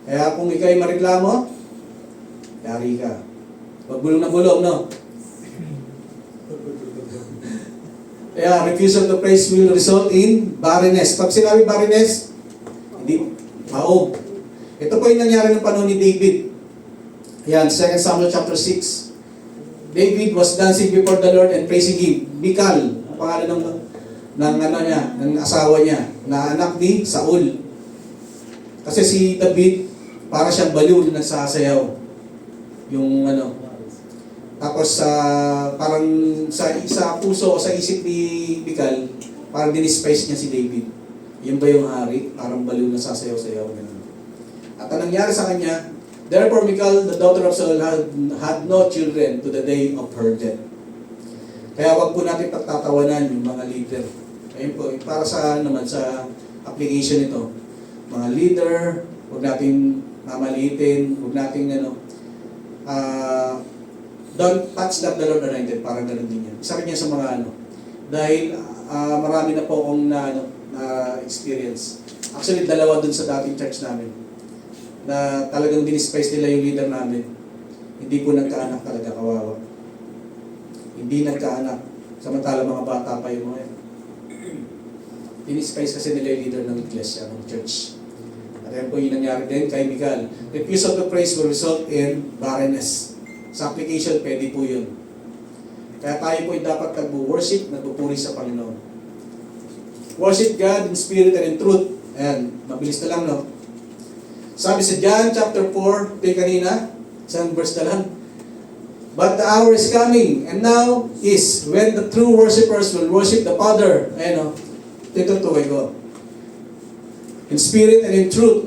Kaya kung ikaw'y mareklamo, yari ka. Huwag bulong na bulong, no? Kaya refusal to praise will result in barrenness. Pag sinabi barrenness, hindi, maog. Ito po yung nangyari ng panahon ni David. Yan, 2 Samuel chapter 6. David was dancing before the Lord and praising Him. Michal, ang pangalan ng asawa niya, na anak ni Saul. Kasi si David, para siyang baliw na nagsasayaw. Yung tapos parang sa puso o sa isip ni Michal, parang dinispice niya si David. Yun ba yung hari? Parang baliw na sasayaw-sayaw. At ang nangyari sa kanya, therefore Michal, the daughter of Saul, had no children to the day of her death. Kaya wag po natin pagtatawanan yung mga leader. Ayun po, para sa sa application nito. Mga leader, wag natin mamaliitin, wag natin don't touch that the Lord anointed, parang ganun din yan. Isa rin yan sa mga dahil marami na po akong experience. Actually, dalawa dun sa dating church namin na talagang dinispice nila yung leader namin. Hindi po nagkaanak talaga, kawawa. Hindi nagkaanak. Samantala mga bata pa yung mga yan. Dinispice kasi nila yung leader ng iglesia, ng church. At yan po yung nangyari din kay Michal. Refusal to praise will result in barrenness. Sa application, pwede po yun. Kaya tayo po dapat nagpo-worship, nagpupuri sa Panginoon. Worship God in spirit and in truth. Ayan, mabilis na lang, no? Sabi sa John chapter 4, ito kanina, isang verse na lang. But the hour is coming, and now is when the true worshipers will worship the Father. Ayan, no? Ito tutukoy ko. In spirit and in truth.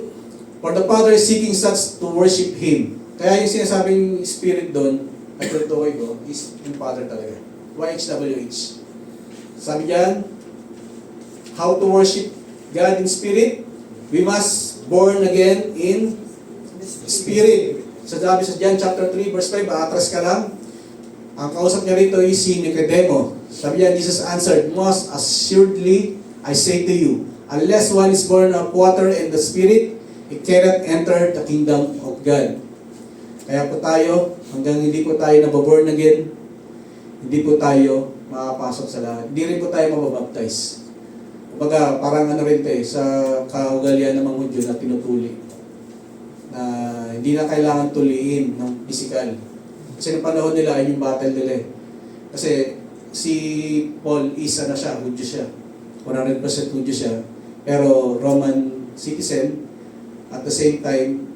For the Father is seeking such to worship Him. Kaya yung sinasabing spirit doon, at tutukoy ko, is yung Father talaga. YHWH. Sabi diyan, how to worship God in spirit? We must born again in spirit. So sabi sa John chapter 3 verse 5, atras ka lang. Ang kausap niya rito is si Nicodemo. Sabi niya, Jesus answered, most assuredly I say to you, unless one is born of water and the spirit, it cannot enter the kingdom of God. Kaya po tayo, hanggang hindi po tayo nababorn again, hindi po tayo makapasok sa lahat. Hindi rin po tayo mababaptize. Kumbaga, parang ano rin tayo, sa kaugalian ng mga Hudyo na tinutuli. Na hindi na kailangan tuliin ng physical. Kasi ng panahon nila ay yung battle nila eh. Kasi si Paul is ano siya, Hudyo siya. 100% Hudyo siya. Pero Roman citizen, at the same time,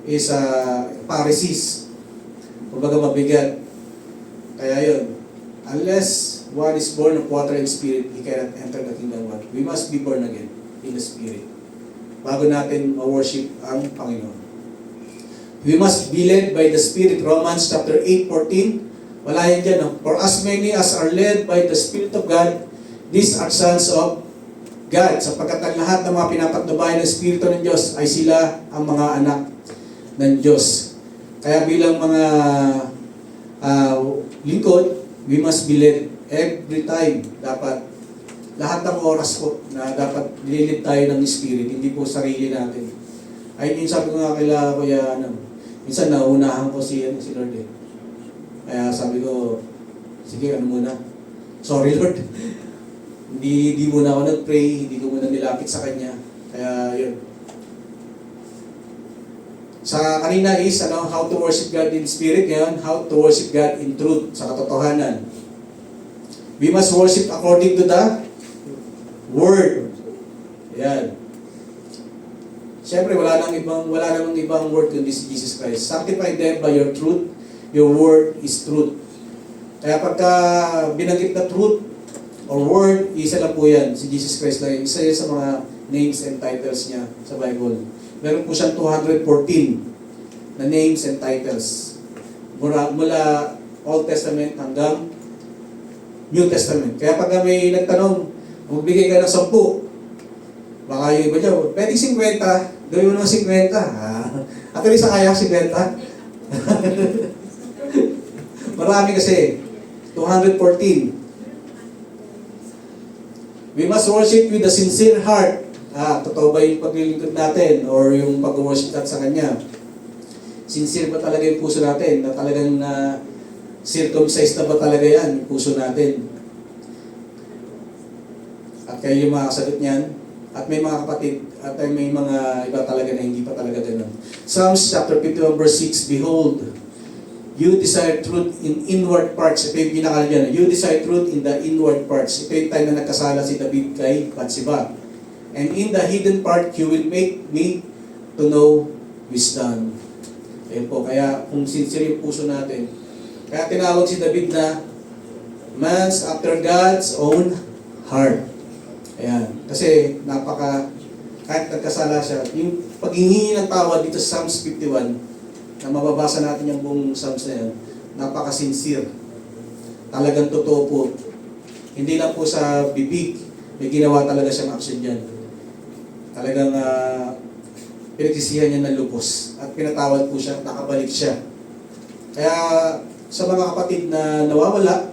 is Pharisees. Kumbaga mabigat. Kaya yun, unless one is born of water and spirit, he cannot enter the kingdom of God. We must be born again in the spirit. Bago natin ma-worship ang Panginoon. We must be led by the Spirit. Romans chapter 8:14. Wala yan dyan, no? For as many as are led by the Spirit of God, these are sons of God. Sapagkat ang lahat ng mga pinapatnubayan ng Espiritu ng Diyos ay sila ang mga anak ng Diyos. Kaya bilang mga lingkod, we must be led every time. Dapat lahat ng oras po na dapat nililid tayo ng Spirit, hindi po sarili natin. Ayun yung sabi ko nga kila Kuya, minsan nauunahan ko si Lord eh. Kaya sabi ko, sige, muna. Sorry Lord. Hindi muna ako nag-pray, hindi ko muna nilapit sa Kanya. Kaya yun. Sa kanina is how to worship God in spirit, ngayon how to worship God in truth, sa katotohanan. We must worship according to the Word. Ayan. Siyempre wala namang ibang word kundi si Jesus Christ. Sanctify them by your truth. Your word is truth. Kaya pagka binanggit na truth or word, isa lang po yan, si Jesus Christ lang. Isa yan sa mga names and titles niya sa Bible. Meron po siyang 214 na names and titles. Mula Old Testament hanggang New Testament. Kaya pag may nagtanong, magbigay ka ng 10, baka yung iba dyan, pwede 50, gawin mo ng 50. At least kaya 50. Marami kasi. 214. We must worship with a sincere heart. Totoo ba yung paglilingkod natin or yung pag-worship natin sa Kanya? Sincere ba talaga yung puso natin? Na talagang circumcised na ba talaga yan, yung puso natin? At kayo yung makakasagot niyan. At may mga kapatid, at may mga iba talaga na hindi pa talaga ganun. Psalms chapter 51 verse 6, behold, you desire truth in inward parts. Ito yung pinakala dyan. You desire truth in the inward parts. Ito yung time na nagkasala si David kay Bathsheba. And in the hidden part, you will make me to know wisdom. Ayun po, kaya kung sincere yung puso natin, kaya tinawag si David na man's after God's own heart. Ayan. Kasi kahit nagkasala siya, yung paghingi ng tawad dito sa Psalms 51, na mababasa natin yung buong Psalms na yan, napaka-sincere. Talagang totoo po. Hindi lang po sa bibig, may ginawa talaga siyang action dyan. Talagang pinagsisihan niya ng lubos. At pinatawad po siya, nakabalik siya. Kaya sa mga kapatid na nawawala,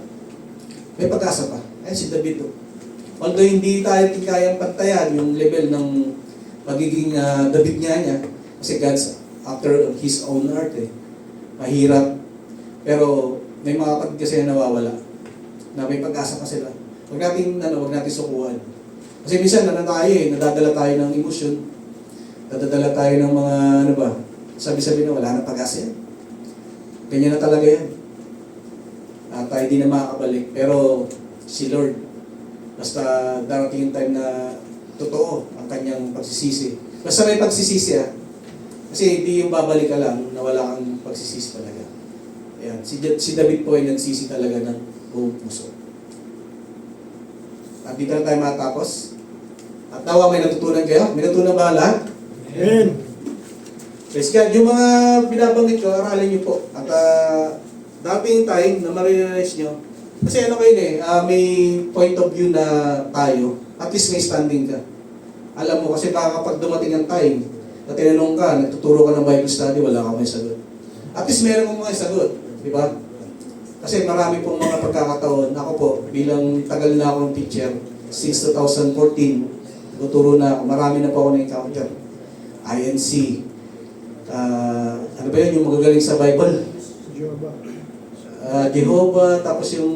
may pag-asa pa. Ayun si David po. Although hindi tayo kayang pantayan yung level ng magiging David niya, kasi God's after his own heart eh. Mahirap. Pero may mga kapatid kasi na nawawala. Na may pag-asa pa sila. Huwag natin sukuhan. Kasi minsan nadadala tayo ng emosyon. Nadadala tayo ng mga sabi-sabi na wala na pag-asa yan. Ganyan na talaga yan. At tayo di na makakabalik. Pero si Lord, basta darating yung time na totoo ang kanyang pagsisisi. Basta may pagsisisi kasi hindi yung babalik ka lang na wala kang pagsisisi talaga. Ayan. Si David po ay nagsisi talaga ng buong puso. At dito na tayo matapos. At nawa may natutunan kayo? May natutunan ba lahat? Amen. Praise God. Yung mga binabanggit ko, aralin nyo po. At dating time na ma-realize nyo, kasi ano kayo may point of view na tayo, at least may standing ka. Alam mo, kasi baka kapag dumating ang time, na tinanong ka, nagtuturo ka ng Bible study, wala ka may sagot. At least meron kong mga sagot, di ba? Kasi marami pong mga pagkakataon, ako po, bilang tagal na akong teacher, since 2014, tuturo na ako, marami na po ako na-encounter. INC, ano ba yun, yung magagaling sa Bible? Jehovah, tapos yung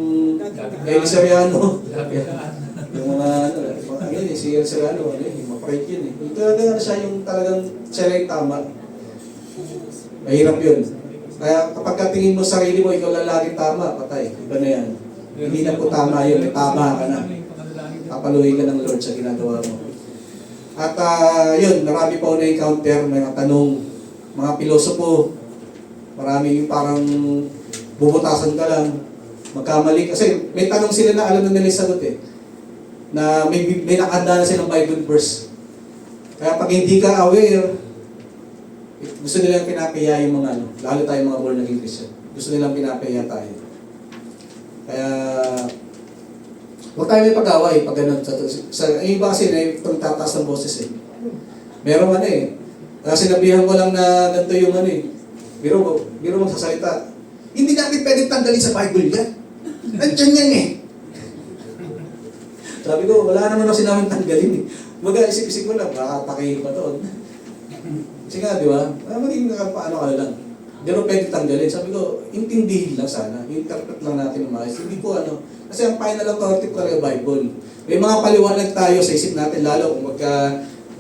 Elisariano. Yung mga, si Elisariano, yung mapakit yun Yung talaga siya yung talagang siya lang tama. Mahirap yun. Kaya kapag tingin mo sarili mo, ikaw lang laging tama, patay. Iba na yan. Hindi na po tama yun, tama ka na. Papaluhin ka ng Lord sa ginagawa mo. At yun, marami pa ako na-encounter, mga tanong, mga pilosopo, marami yung parang bubutasan ka lang, magkamali. Kasi may tanong sila na alam na nila yung sagot na may nakahanda na silang Bible verse. Kaya pag hindi ka aware, gusto nilang pinapaya yung mga lalo tayo mga born again Christian. Gusto nilang pinapaya tayo. Kaya, huwag tayo may pag-away pag ganun. Yung iba kasi na itong tataas ng boses Meron sinabihan ko lang na ganito yung biro magsasalita. Hindi natin pwedeng tanggalin sa Bible yan. Nandiyan yan Sabi ko, wala naman ako sinabing tanggalin Mag-isip-isip ko lang, baka pakihin pa doon. Kasi nga, di ba? Maging paano ka lang. Hindi naman pwedeng tanggalin. Sabi ko, intindihin lang sana. Interpret lang natin ng maayos. Hindi po kasi ang final authority talaga Bible. May mga paliwanag tayo sa isip natin, lalo kung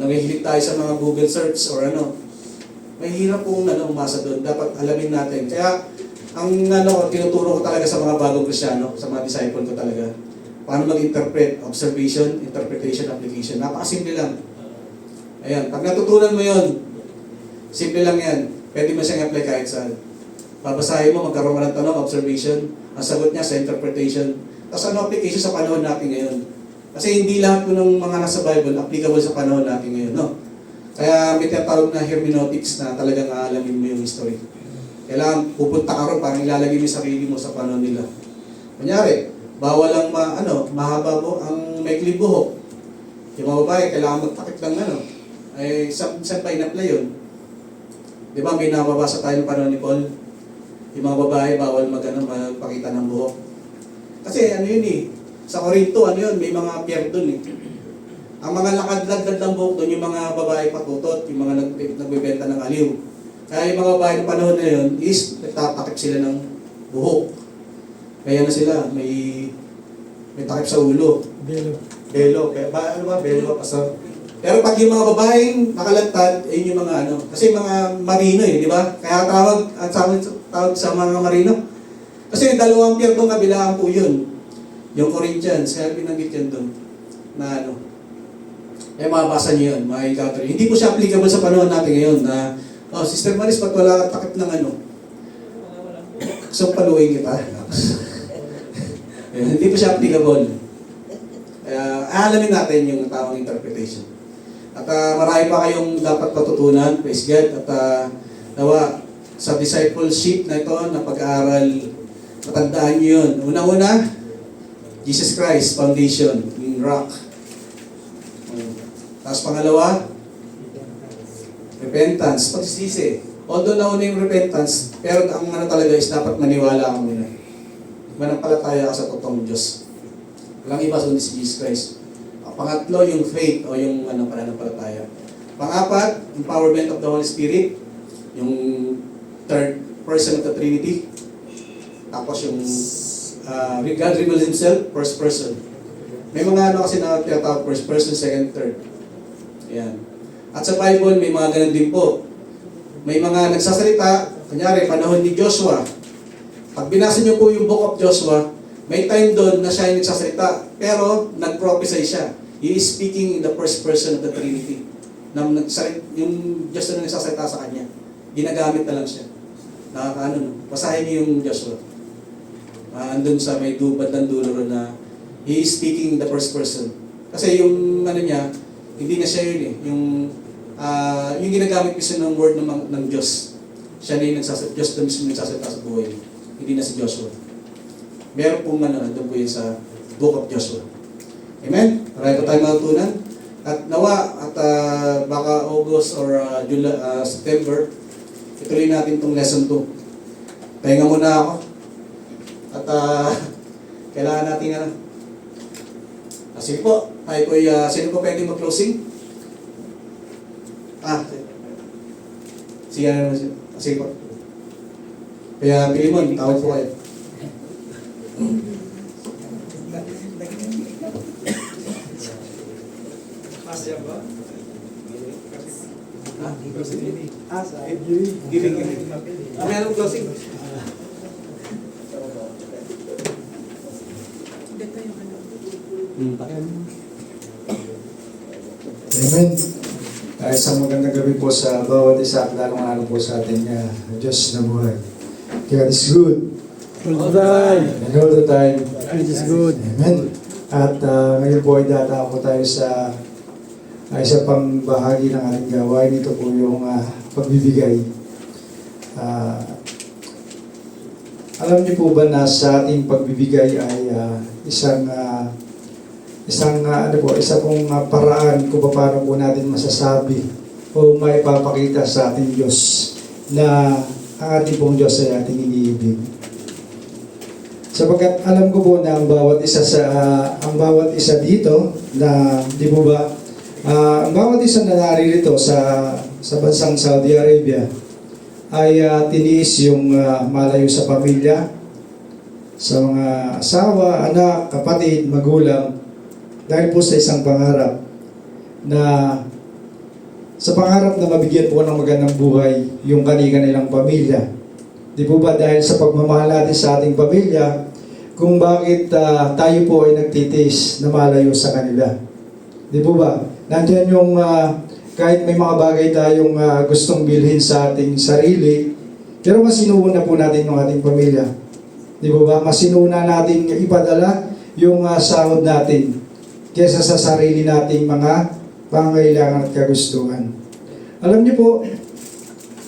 nangihilig tayo sa mga Google search or may hirap pong umasa doon. Dapat alamin natin. Kaya, ang tinuturo ko talaga sa mga bagong Kristyano, sa mga disciple ko talaga, paano mag-interpret, observation, interpretation, application. Napakasimple lang. Ayan, pag natutunan mo yon, simple lang yan. Pwede mo siyang apply kahit saan. Babasahin mo, magkaroon ka ng tanong, observation, ang sagot niya sa interpretation. Tapos application sa panahon natin ngayon. Kasi hindi lahat po ng mga nasa Bible applicable sa panahon natin ngayon, Kaya may tinatawag na hermeneutics na talagang aalamin mo yung history. Kailangan pupunta ka ron para ilalagay mo yung sarili mo sa panahon nila. Kunyari, bawal ang mahaba mo ang maikli buhok. Yung mga babae, kailangan magtakip lang saan pa in-apply yun? Di ba may nababasa tayo ng panahon ni Paul? Yung mga babae, bawal magpakita ng buhok. Kasi sa Corinto, may mga pier doon Ang mga lakad-lagdad ng buhok doon, yung mga babae patutot, yung mga nagbebenta ng aliw. Kaya yung mga babae ng panahon na yun is nagtatakip sila ng buhok. Kaya na sila, may takip sa ulo. Belo. Kaya belo ba, pastor? Pero pag yung mga babaeng nakalantad, yun yung mga kasi mga marino di ba? Kaya tawag sa mga marino. Kasi dalawang pier doon kabilaan po yun. Yung Corinthians, kaya binanggit yan doon. Na mabasa niyo yun, mga encounter. Hindi po siya applicable sa panahon natin ngayon na, Sister Maris, pag wala ka takip ng so paluin kita. Hindi po siya applicable. Alamin natin yung tamang interpretation. At marami pa kayong dapat patutunan, praise God. At nawa, sa discipleship na ito, na pag-aaral, matandaan nyo yun. Una-una, Jesus Christ Foundation, yung rock. Tapos pangalawa, repentance, pagsisisi. Although nauna yung repentance, pero ang talaga is dapat maniwala ka muna. Manampalataya ka sa totoong Diyos. Walang iba kundi si Jesus Christ. Pangatlo, yung faith o yung pananampalataya. Pang-apat, empowerment of the Holy Spirit. Yung third person of the Trinity. Tapos yung God reveals Himself, first person. May mga kasi na tinatawag first person, second, third. Ayan. At sa Bible, may mga ganun din po. May mga nagsasalita, kunyari, panahon ni Joshua. Pag binasa niyo po yung book of Joshua, may time doon na siya yung nagsasalita, pero nag-prophesy siya. He is speaking in the first person of the Trinity. Yung Diyos na nagsasalita sa kanya. Ginagamit na lang siya. Nakakaano, no? Basahin niyo yung Joshua. Andun sa may bandang dulo ron na he is speaking in the first person. Kasi yung ano niya, hindi na siya yun eh. Yung ginagamit kasi ng word ng Diyos. Siya na yung Diyos na mismo nagsasalita sa buhay niya. Hindi na si Joshua. Meron pong andun po yun sa Book of Joshua. Amen? Marami po tayo matutunan. At nawa, at baka August or September, ituloy natin itong lesson 2. Pahinga muna ako. At kailangan natin sige po, tayo po sino po pwede mag-closing? Sige po. Kaya Pilimon, tawag po kayo. Giving. Meron closing. Amen. Isang magandang gabi po sa bawat isa at lalong-lalo po sa ating Diyos na buhay. God is good. All the time. And all the time. God is good. Amen. At ngayon po ay data po tayo sa isa pang bahagi ng ating gawain. Ito po yung pagbibigay. Alam niyo po ba na sa ating pagbibigay ay isa pong paraan kung paano po natin masasabi o maipapakita sa ating Diyos na ang ating pong Diyos ay ating iniibig. Sapagkat alam ko po na ang bawat isa dito na di po ba ang bawat isa na naririto sa bansang Saudi Arabia ay tiniis yung malayo sa pamilya, sa mga asawa, anak, kapatid, magulang, dahil po sa isang pangarap na mabigyan po ng magandang buhay yung kanilang pamilya. Di po ba dahil sa pagmamahal natin sa ating pamilya, kung bakit tayo po ay nagtitiis na malayo sa kanila. Di po ba? Nandiyan yung kahit may mga bagay tayong gustong bilhin sa ating sarili, pero masinuuna po natin yung ating pamilya. Di po ba? Masinuuna natin ipadala yung sahod natin kesa sa sarili nating mga pangangailangan at kagustuhan. Alam niyo po,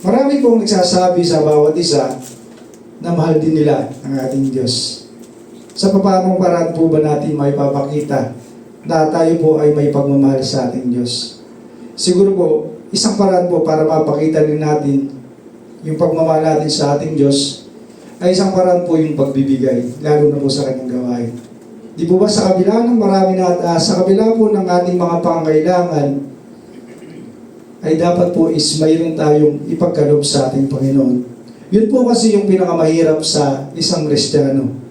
marami pong nagsasabi sa bawat isa na mahal din nila ang ating Diyos. Sa paanong paraan po ba natin maipapakita na tayo po ay may pagmamahal sa ating Diyos? Siguro po, isang paraan po para mapakita din natin yung pagmamahal natin sa ating Diyos ay isang paraan po yung pagbibigay, lalo na po sa kanyang gawain. Di po ba sa kabila ng sa kabila po ng ating mga pangangailangan, ay dapat po is mayroon tayong ipagkaloob sa ating Panginoon. Yun po kasi yung pinakamahirap sa isang Kristiyano.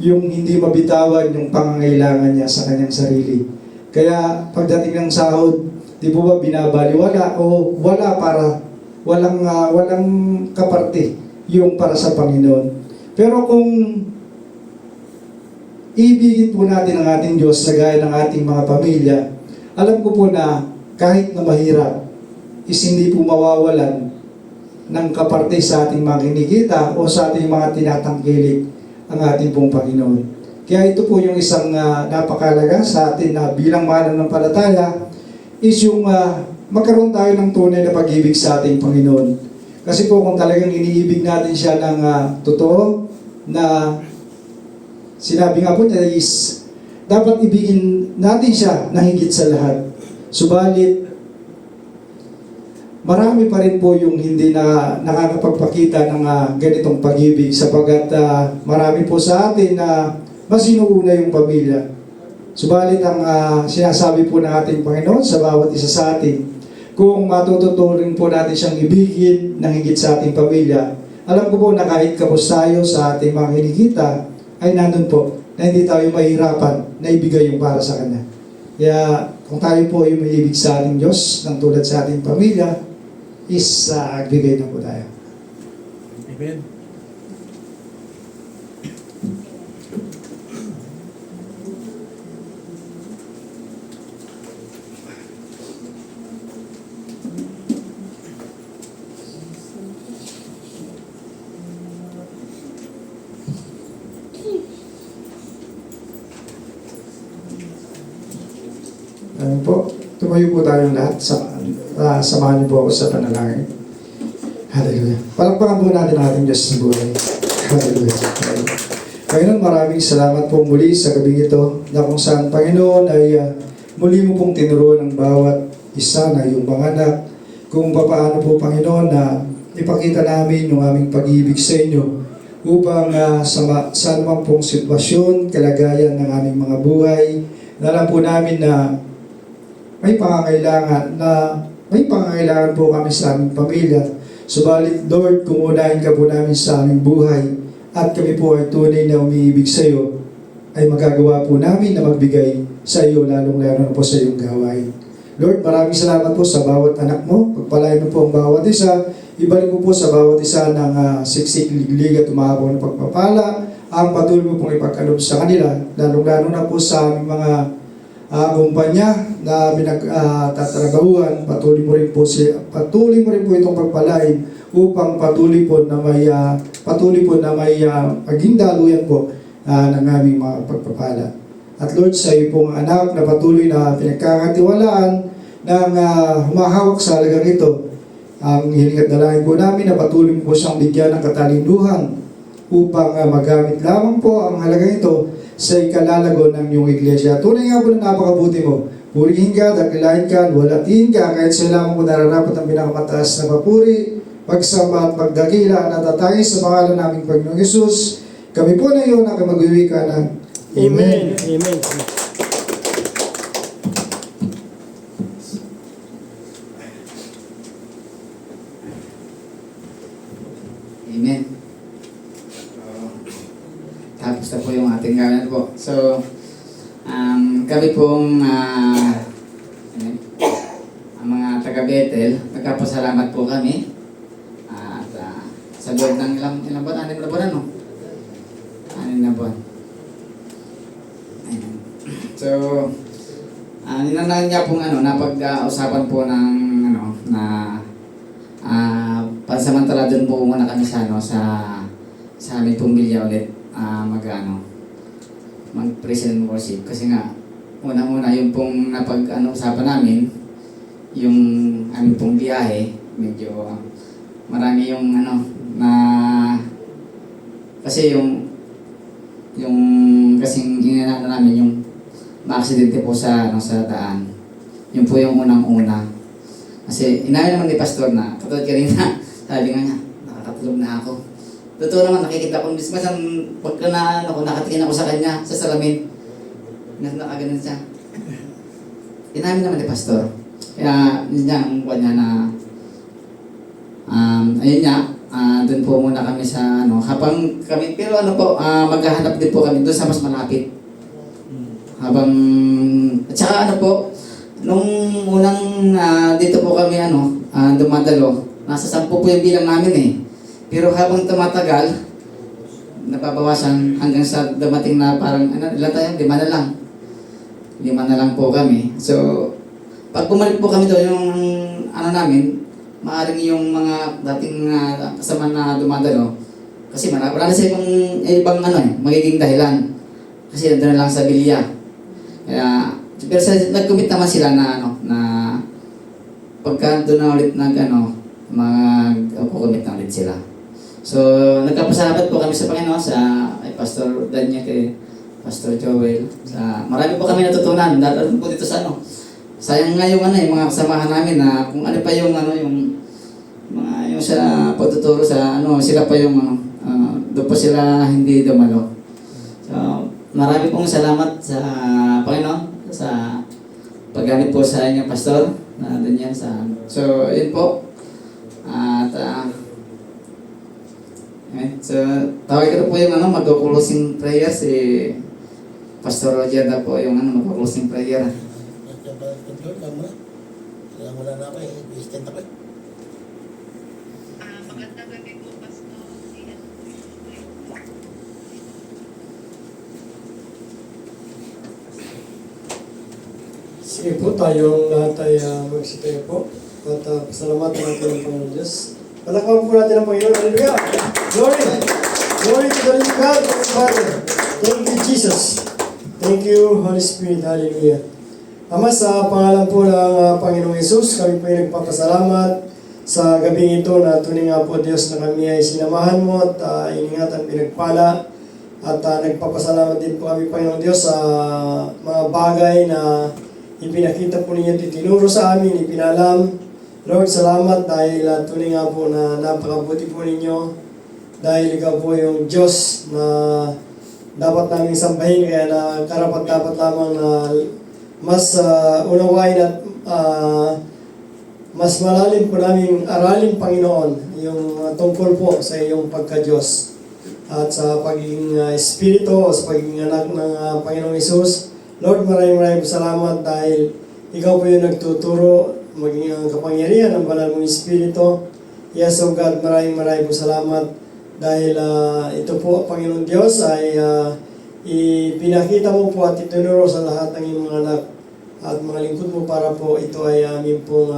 Yung hindi mabitawan yung pangangailangan niya sa kanyang sarili. Kaya pagdating ng sahod, di po ba binabaliwala o walang kaparte yung para sa Panginoon. Pero kung ibigin po natin ang ating Diyos sa gaya ng ating mga pamilya, alam ko po na kahit na mahirap, is hindi po mawawalan ng kaparte sa ating mga kinikita o sa ating mga tinatangkilik ang ating pong Panginoon. Kaya ito po yung isang napakalaga sa atin na bilang mananampalataya is yung magkaroon tayo ng tunay na pag-ibig sa ating Panginoon. Kasi po kung talagang iniibig natin siya ng totoo na sinabi nga po niya is dapat ibigin natin siya na higit sa lahat. Subalit, marami pa rin po yung hindi na nakakapagpakita ng ganitong pag-ibig sapagkat marami po sa atin na masinuuna yung pamilya. Subalit ang sinasabi po ng ating Panginoon sa bawat isa sa atin, kung matututunan po natin siyang ibigin ng higit sa ating pamilya, alam ko po na kahit kapos tayo sa ating mga kinikita, ay nandun po na hindi tayo mahirapan na ibigay yung para sa Kanya. Kaya kung tayo po ay may ibig sa ating Diyos, ng tulad sa ating pamilya, is bigay na po tayo. Amen. Amen po. Tumayo po tayong lahat. Samahan niyo po ako sa panalangin. Hallelujah. Palakpakan po natin ang ating Diyos sa buhay. Hallelujah. Panginoon, maraming salamat po muli sa gabing ito na kung saan, Panginoon, ay muli mo pong tinuruan ng bawat isa na iyong mga anak kung paano po, Panginoon, na ipakita namin yung aming pag-ibig sa inyo upang sa anumang pong sitwasyon, kalagayan ng aming mga buhay, alam po namin na may pangangailangan po kami sa aming pamilya. Subalit, Lord, kung unahin ka po namin sa aming buhay at kami po ay tunay na umiibig sa iyo, ay magagawa po namin na magbigay sa iyo, lalong-lalo na po sa iyong gawain. Lord, maraming salamat po sa bawat anak mo. Pagpalain mo po ang bawat isa. Ibalik mo po sa bawat isa ng siksik, liglig at umahabaw ng pagpapala. Ang patuloy mo pong ipagkaloob sa kanila, lalong-lalo na po sa aming mga kumpanya na pinagtatrabahuan. Patuloy mo rin po itong pagpalain upang patuloy po na may maging daluyan po ng aming mga pagpapala. At Lord, sa iyo pong anak na patuloy na pinagkakatiwalaan ng humahawak sa halagang ito, ang hiling at dalangin po namin na patuloy po siyang bigyan ng katalinuhan upang magamit lamang po ang halagang ito sa ikalalago ng iyong iglesia. Tunay nga po na napakabuti mo. Purihin ka, dakilain ka, walatiin ka, kahit sa lamang po nararapat ang pinakamataas na papuri, pagsamba at pagdakila, natatangin sa pangalan naming Panginoong Yesus. Kami po na iyon ang mag-uwi ka ng Amen. Amen. Amen. Tapos na po yung ating gawin po. So, kami pong ang mga taga-Bethel, nagkapasalamat po kami. At sa loob ng ilang buwan, 6 na buwan, ano? 6 na buwan. Ayan. So, ninanang niya pong napag-usapan po ng pansamantala doon po muna kami sa aming pumilya ulit mag-present worship kasi nga una-una yung pong napag-usapan namin yung aming pong biyahe medyo marami yung kasi yung kasing inanano namin yung ma-aksidente po sa daan. Yun po yung unang-una. Kasi inamin naman ni Pastor na katulad kanina, sabi nga niya, nakakatulog na ako. Totoo naman, nakikita ko, mas pagka nakatingin ako sa kanya, sa salamin, nakaganon siya. Inamin naman ni Pastor. Kaya, yun niya, ang kuha niya na, ayun niya, doon po muna kami sa, habang kami, pero maghahanap din po kami doon sa mas malapit. Habang, at saka po, nung unang dito po kami dumadalo, nasa 10 po yung bilang namin eh. Pero habang tumatagal, napabawasan hanggang sa dumating na parang, ilan tayo? 5 na lang. 5 na lang po kami. So, pag bumalik po kami doon, yung namin, maaaring yung mga dating kasama na dumadalo, kasi wala na sa ibang magiging dahilan. Kasi nandun na lang sa bilya. Kaya, pero nag-commit naman sila na pagka doon na ulit mag-commit na ulit sila. So, nagkapasalamat po kami sa Panginoon, kay Pastor Danya, kay Pastor Joel. Marami po kami natutunan, dahil po dito sa sayang nga yung yung mga kasamahan namin na kung ano pa yung yung sa pagtuturo sa sila pa yung doon pa sila hindi dumalo. So, marami pong salamat sa Panginoon sa paggamit po sa inyo, Pastor, na Danya. So, yun po. At so, tawag ko po yung mag-closing prayer si Pastor Roger na po yung mag-closing prayer. Wala na ako i-stand ako Magandang gabi po, Pastor. Sige po, tayong lahat ay magsitayo po. At pasalamatan natin ang Panginoon Diyos. Palakpakan po natin ang Panginoon. Hallelujah! Glory! Glory to the living God, the Father. Thank you, Jesus. Thank you, Holy Spirit. Hallelujah. Ama, sa pangalan po ng Panginoong Yesus, kami po ay nagpapasalamat sa gabing ito na tunay nga po Diyos na kami ay sinamahan mo at iningatan, pinagpala. At nagpapasalamat din po kami, Panginoong Diyos, sa mga bagay na ipinakita po ninyo, tinuro sa amin, ipinalam. Lord, salamat dahil tunay nga po na napakabuti po ninyo. Dahil ikaw po yung Diyos na dapat namin sambahin, kaya na karapat-dapat lamang na mas unawain at mas malalim po namin aralin, Panginoon, yung tungkol po sa iyong pagka-Diyos at sa pagiging espiritu o sa pagiging anak ng Panginoong Hesus. Lord, maraming salamat dahil ikaw po yung nagtuturo maging ang kapangyarihan ng banal mong espiritu. Yes, oh God, maraming po salamat dahil ito po, Panginoon Diyos, ay ipinakita mo po at itinuro sa lahat ng iyong mga anak at mga lingkod mo para po ito ay amin pong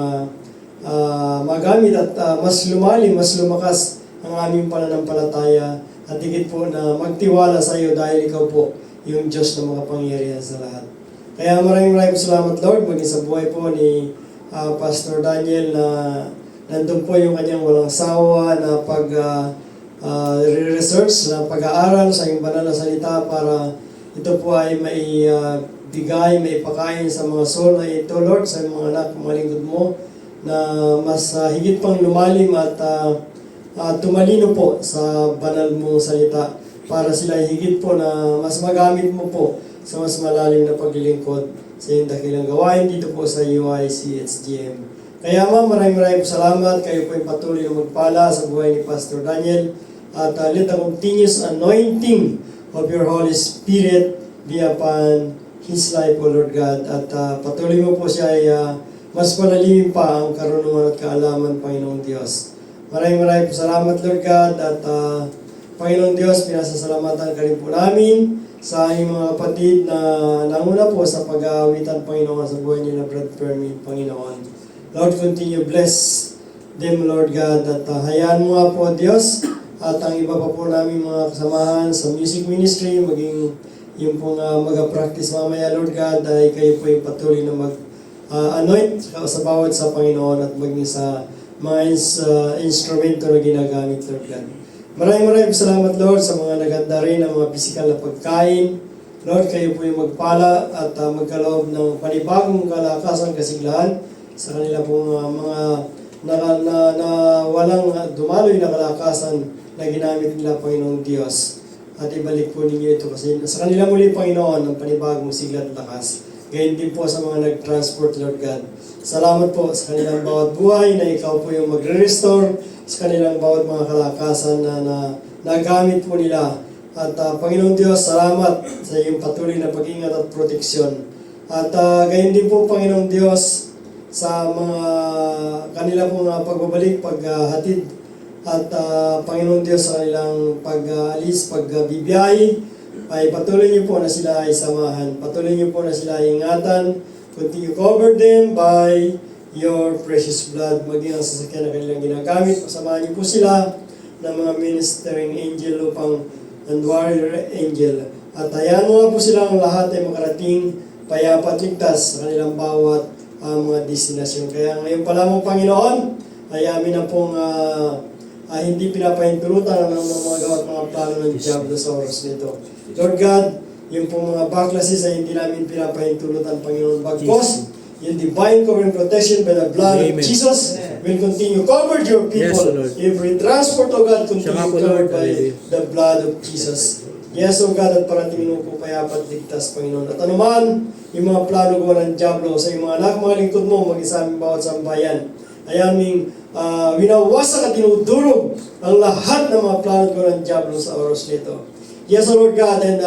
magamit at mas lumalim, mas lumakas ang aming pananampalataya at higit po na magtiwala sa iyo dahil ikaw po yung Diyos na makapangyarihan sa lahat. Kaya maraming salamat, Lord, maging sa buhay po ni Pastor Daniel na nandun po yung kanyang walang sawa na research na pag-aaral sa iyong banal na salita para ito po ay maibigay, maipakain sa mga soul na ito, Lord, sa mga anak, mga lingkod mo, na mas higit pang lumalim at tumalino po sa banal mong salita para sila higit po na mas magamit mo po sa mas malalim na paglilingkod sa iyong dakilang gawain dito po sa UIC HGM. Kaya maraming salamat. Kayo po ay patuloy na magpala sa buhay ni Pastor Daniel. At let the continuous anointing of your Holy Spirit be upon his life, O Lord God. At patuloy mo po siya ay mas palalimin pa ang karunungan at kaalaman, Panginoong Diyos. Maraming po salamat, Lord God. At Panginoong Diyos, pinasasalamatan ka rin po namin sa aming mga kapatid na nanguna po sa pag-aawitan, Panginoon, sa buhay niyo na Brad Permit, Panginoon. Lord, continue bless them, Lord God. At hayaan mo nga po, Diyos, at ang iba pa po namin mga kasamahan sa music ministry, maging yung pong mag-practice mamaya, Lord God, ay kayo po yung patuloy na mag-anoint sa bawat sa Panginoon at maging sa mga instrumento na ginagamit, Lord God. Maraming salamat, Lord, sa mga naganda rin ng mga pisikal na pagkain. Lord, kayo po yung magpala at magkaloob ng panibagong kalakasan, kasiglahan sa kanila pong mga na walang dumaloy na kalakasan na ginamit nila, Panginoong Diyos. At ibalik po ninyo ito kasi sa kanila muli, Panginoon, ng panibagong sigla at lakas. Gayon din po sa mga nag-transport, Lord God. Salamat po sa kanilang bawat buhay na ikaw po yung magre-restore sa kanilang bawat mga kalakasan na nagamit po nila. At Panginoong Diyos, salamat sa iyong patuloy na pag-ingat at proteksyon. At gayon din po, Panginoong Diyos, sa mga kanila pong pagbabalik, paghatid, at Panginoon Diyos sa kanilang pag-alis, pagbibiyahe, ay patuloy niyo po na sila ay samahan. Patuloy niyo po na sila ay ingatan. Continue cover them by your precious blood. Maging ang sasakyan na kanilang ginagamit. Pasamahan niyo po sila ng mga ministering angel upang and warrior angel. At hayaan mo nga po silang lahat ay makarating payapa at ligtas sa kanilang bawat mga destinasyon. Kaya ngayon pa lamang, Panginoon, ay amin na pong hindi pinapahintulutan ng mga gawat mga plano ng Diablo sa oras nito. Lord God, yung pong mga backlasses ay hindi namin pinapahintulutan, Panginoon. Bagkos, yung divine covering protection by the blood of Jesus will continue cover your people. Every transport, O God, continue covered by the blood of Jesus. Yes, O God, at paratingin mo po payapat ligtas, Panginoon. At anuman, yung mga plano ko ng Diablo sa iyong mga anak, mga lingkod mo, mag-isa aming bawat sambayan, ay aming winawasak at tinudurog ang lahat ng mga plano ko ng Diablo sa oras nito. Yes, O Lord God, and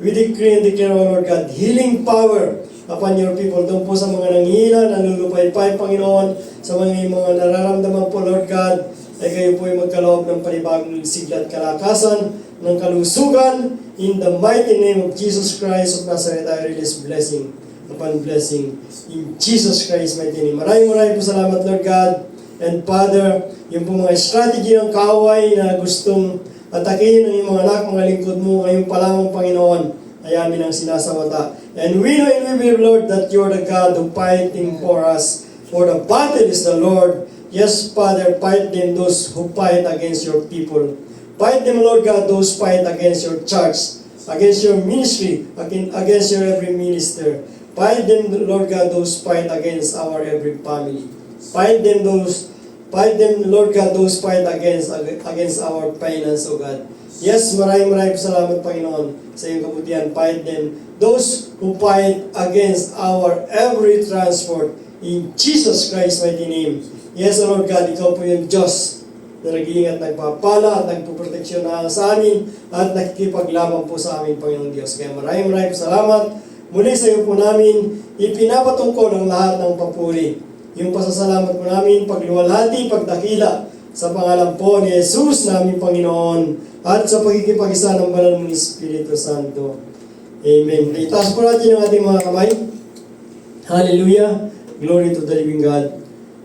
we decree and declare, O Lord God, healing power upon your people. Doon po sa mga nanghihina, nanlulupay-pay, Panginoon, sa mga nararamdaman po, Lord God, ay kayo po ay magkaloob ng panibagong sigla at kalakasan, ng kalusugan, in the mighty name of Jesus Christ of Nazareth, I release blessing upon blessing. In Jesus Christ, mighty name. Maraming po salamat, Lord God. And Father, yung po mga strategy ng kaaway na gustong atakihin ng iyong mga anak, mga lingkod mo, ngayon pa lamang, Panginoon, ay amin ang sinasawata. And we know and we believe, Lord, that you are the God who fighting for us. For the battle is the Lord. Yes, Father, fight them those who fight against your people. Fight them, Lord God, those fight against your church, against your ministry, against your every minister. Fight them, Lord God, those fight against our every family. Fight them, Lord God, those fight against our finance, O God. Yes, maraming salamat, Panginoon, sa iyong kabutihan. Fight them, those who fight against our every transport, in Jesus Christ's mighty name. Yes, Lord God, ikaw po yung Diyos na nag-iingat, nagpapala at nagpuproteksyon sa amin at nakikipaglaban po sa amin, Panginoong Diyos. Kaya maraming salamat. Muli sa iyo po namin ipinapatungkol ang lahat ng papuri. Yung pasasalamat po namin, pagluwalhati, pagdakila sa pangalan po ni Jesus namin, Panginoon, at sa pagkikipag-isa ng banal mong Espiritu Santo. Amen. Itaas po natin ang ating mga kamay. Hallelujah. Glory to the living God.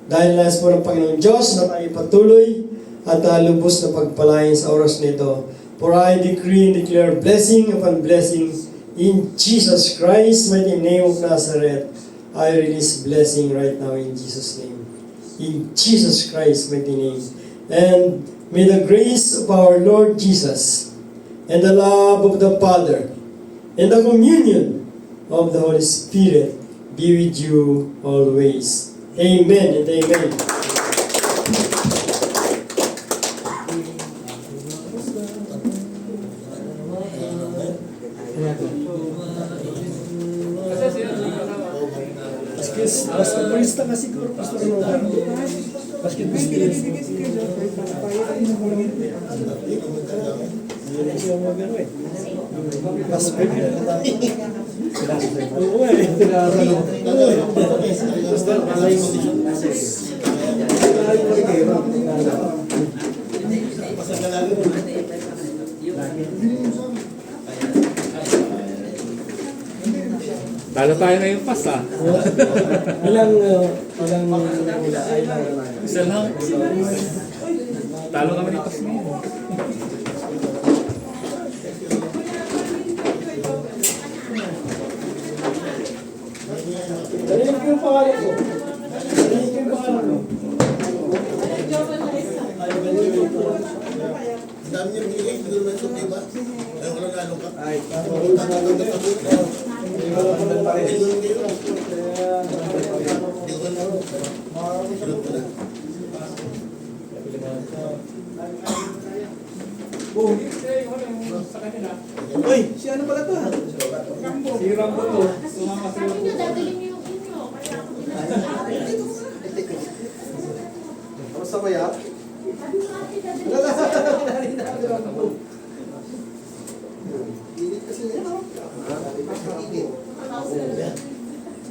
Dahil nais po ng Panginoon Diyos na tayo patuloy at lubos na pagpalain sa oras nito. For I decree and declare blessing upon blessing in Jesus Christ, mighty name of Nazareth. I release blessing right now in Jesus' name. In Jesus Christ, mighty name. And may the grace of our Lord Jesus and the love of the Father and the communion of the Holy Spirit be with you always. Amen and amen. Basketballista ka siguro, Pastor Roman. Basketballista. Hindi siya magano eh. Oo eh. Talo tayo na yung pass, ah. Ilang Isa lang. Talo kami ng pass ngayon. Narinig ko yung pangalan ko. Narinig ko yung pangalan ko. Ang dami niyo binigay, hindi naman ito, diba? Ay, wala na ano ka. Ay, Uy, si ano pala to ha? Si Rambo to. Sumama si Rambo. Kamusta ba ya?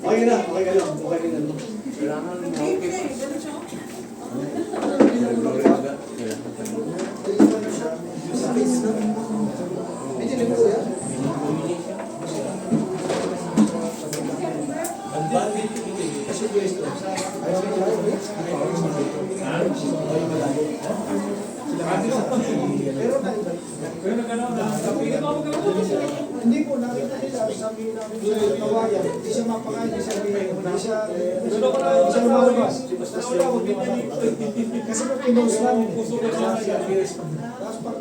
Okay na, okay ka lang. Okay ka lang. Kailangan Hindi po, nakita nila, sabi namin sa kawayan, hindi siya mapakain, hindi siya lumalabas. Kasi pag pinost namin, tapos pag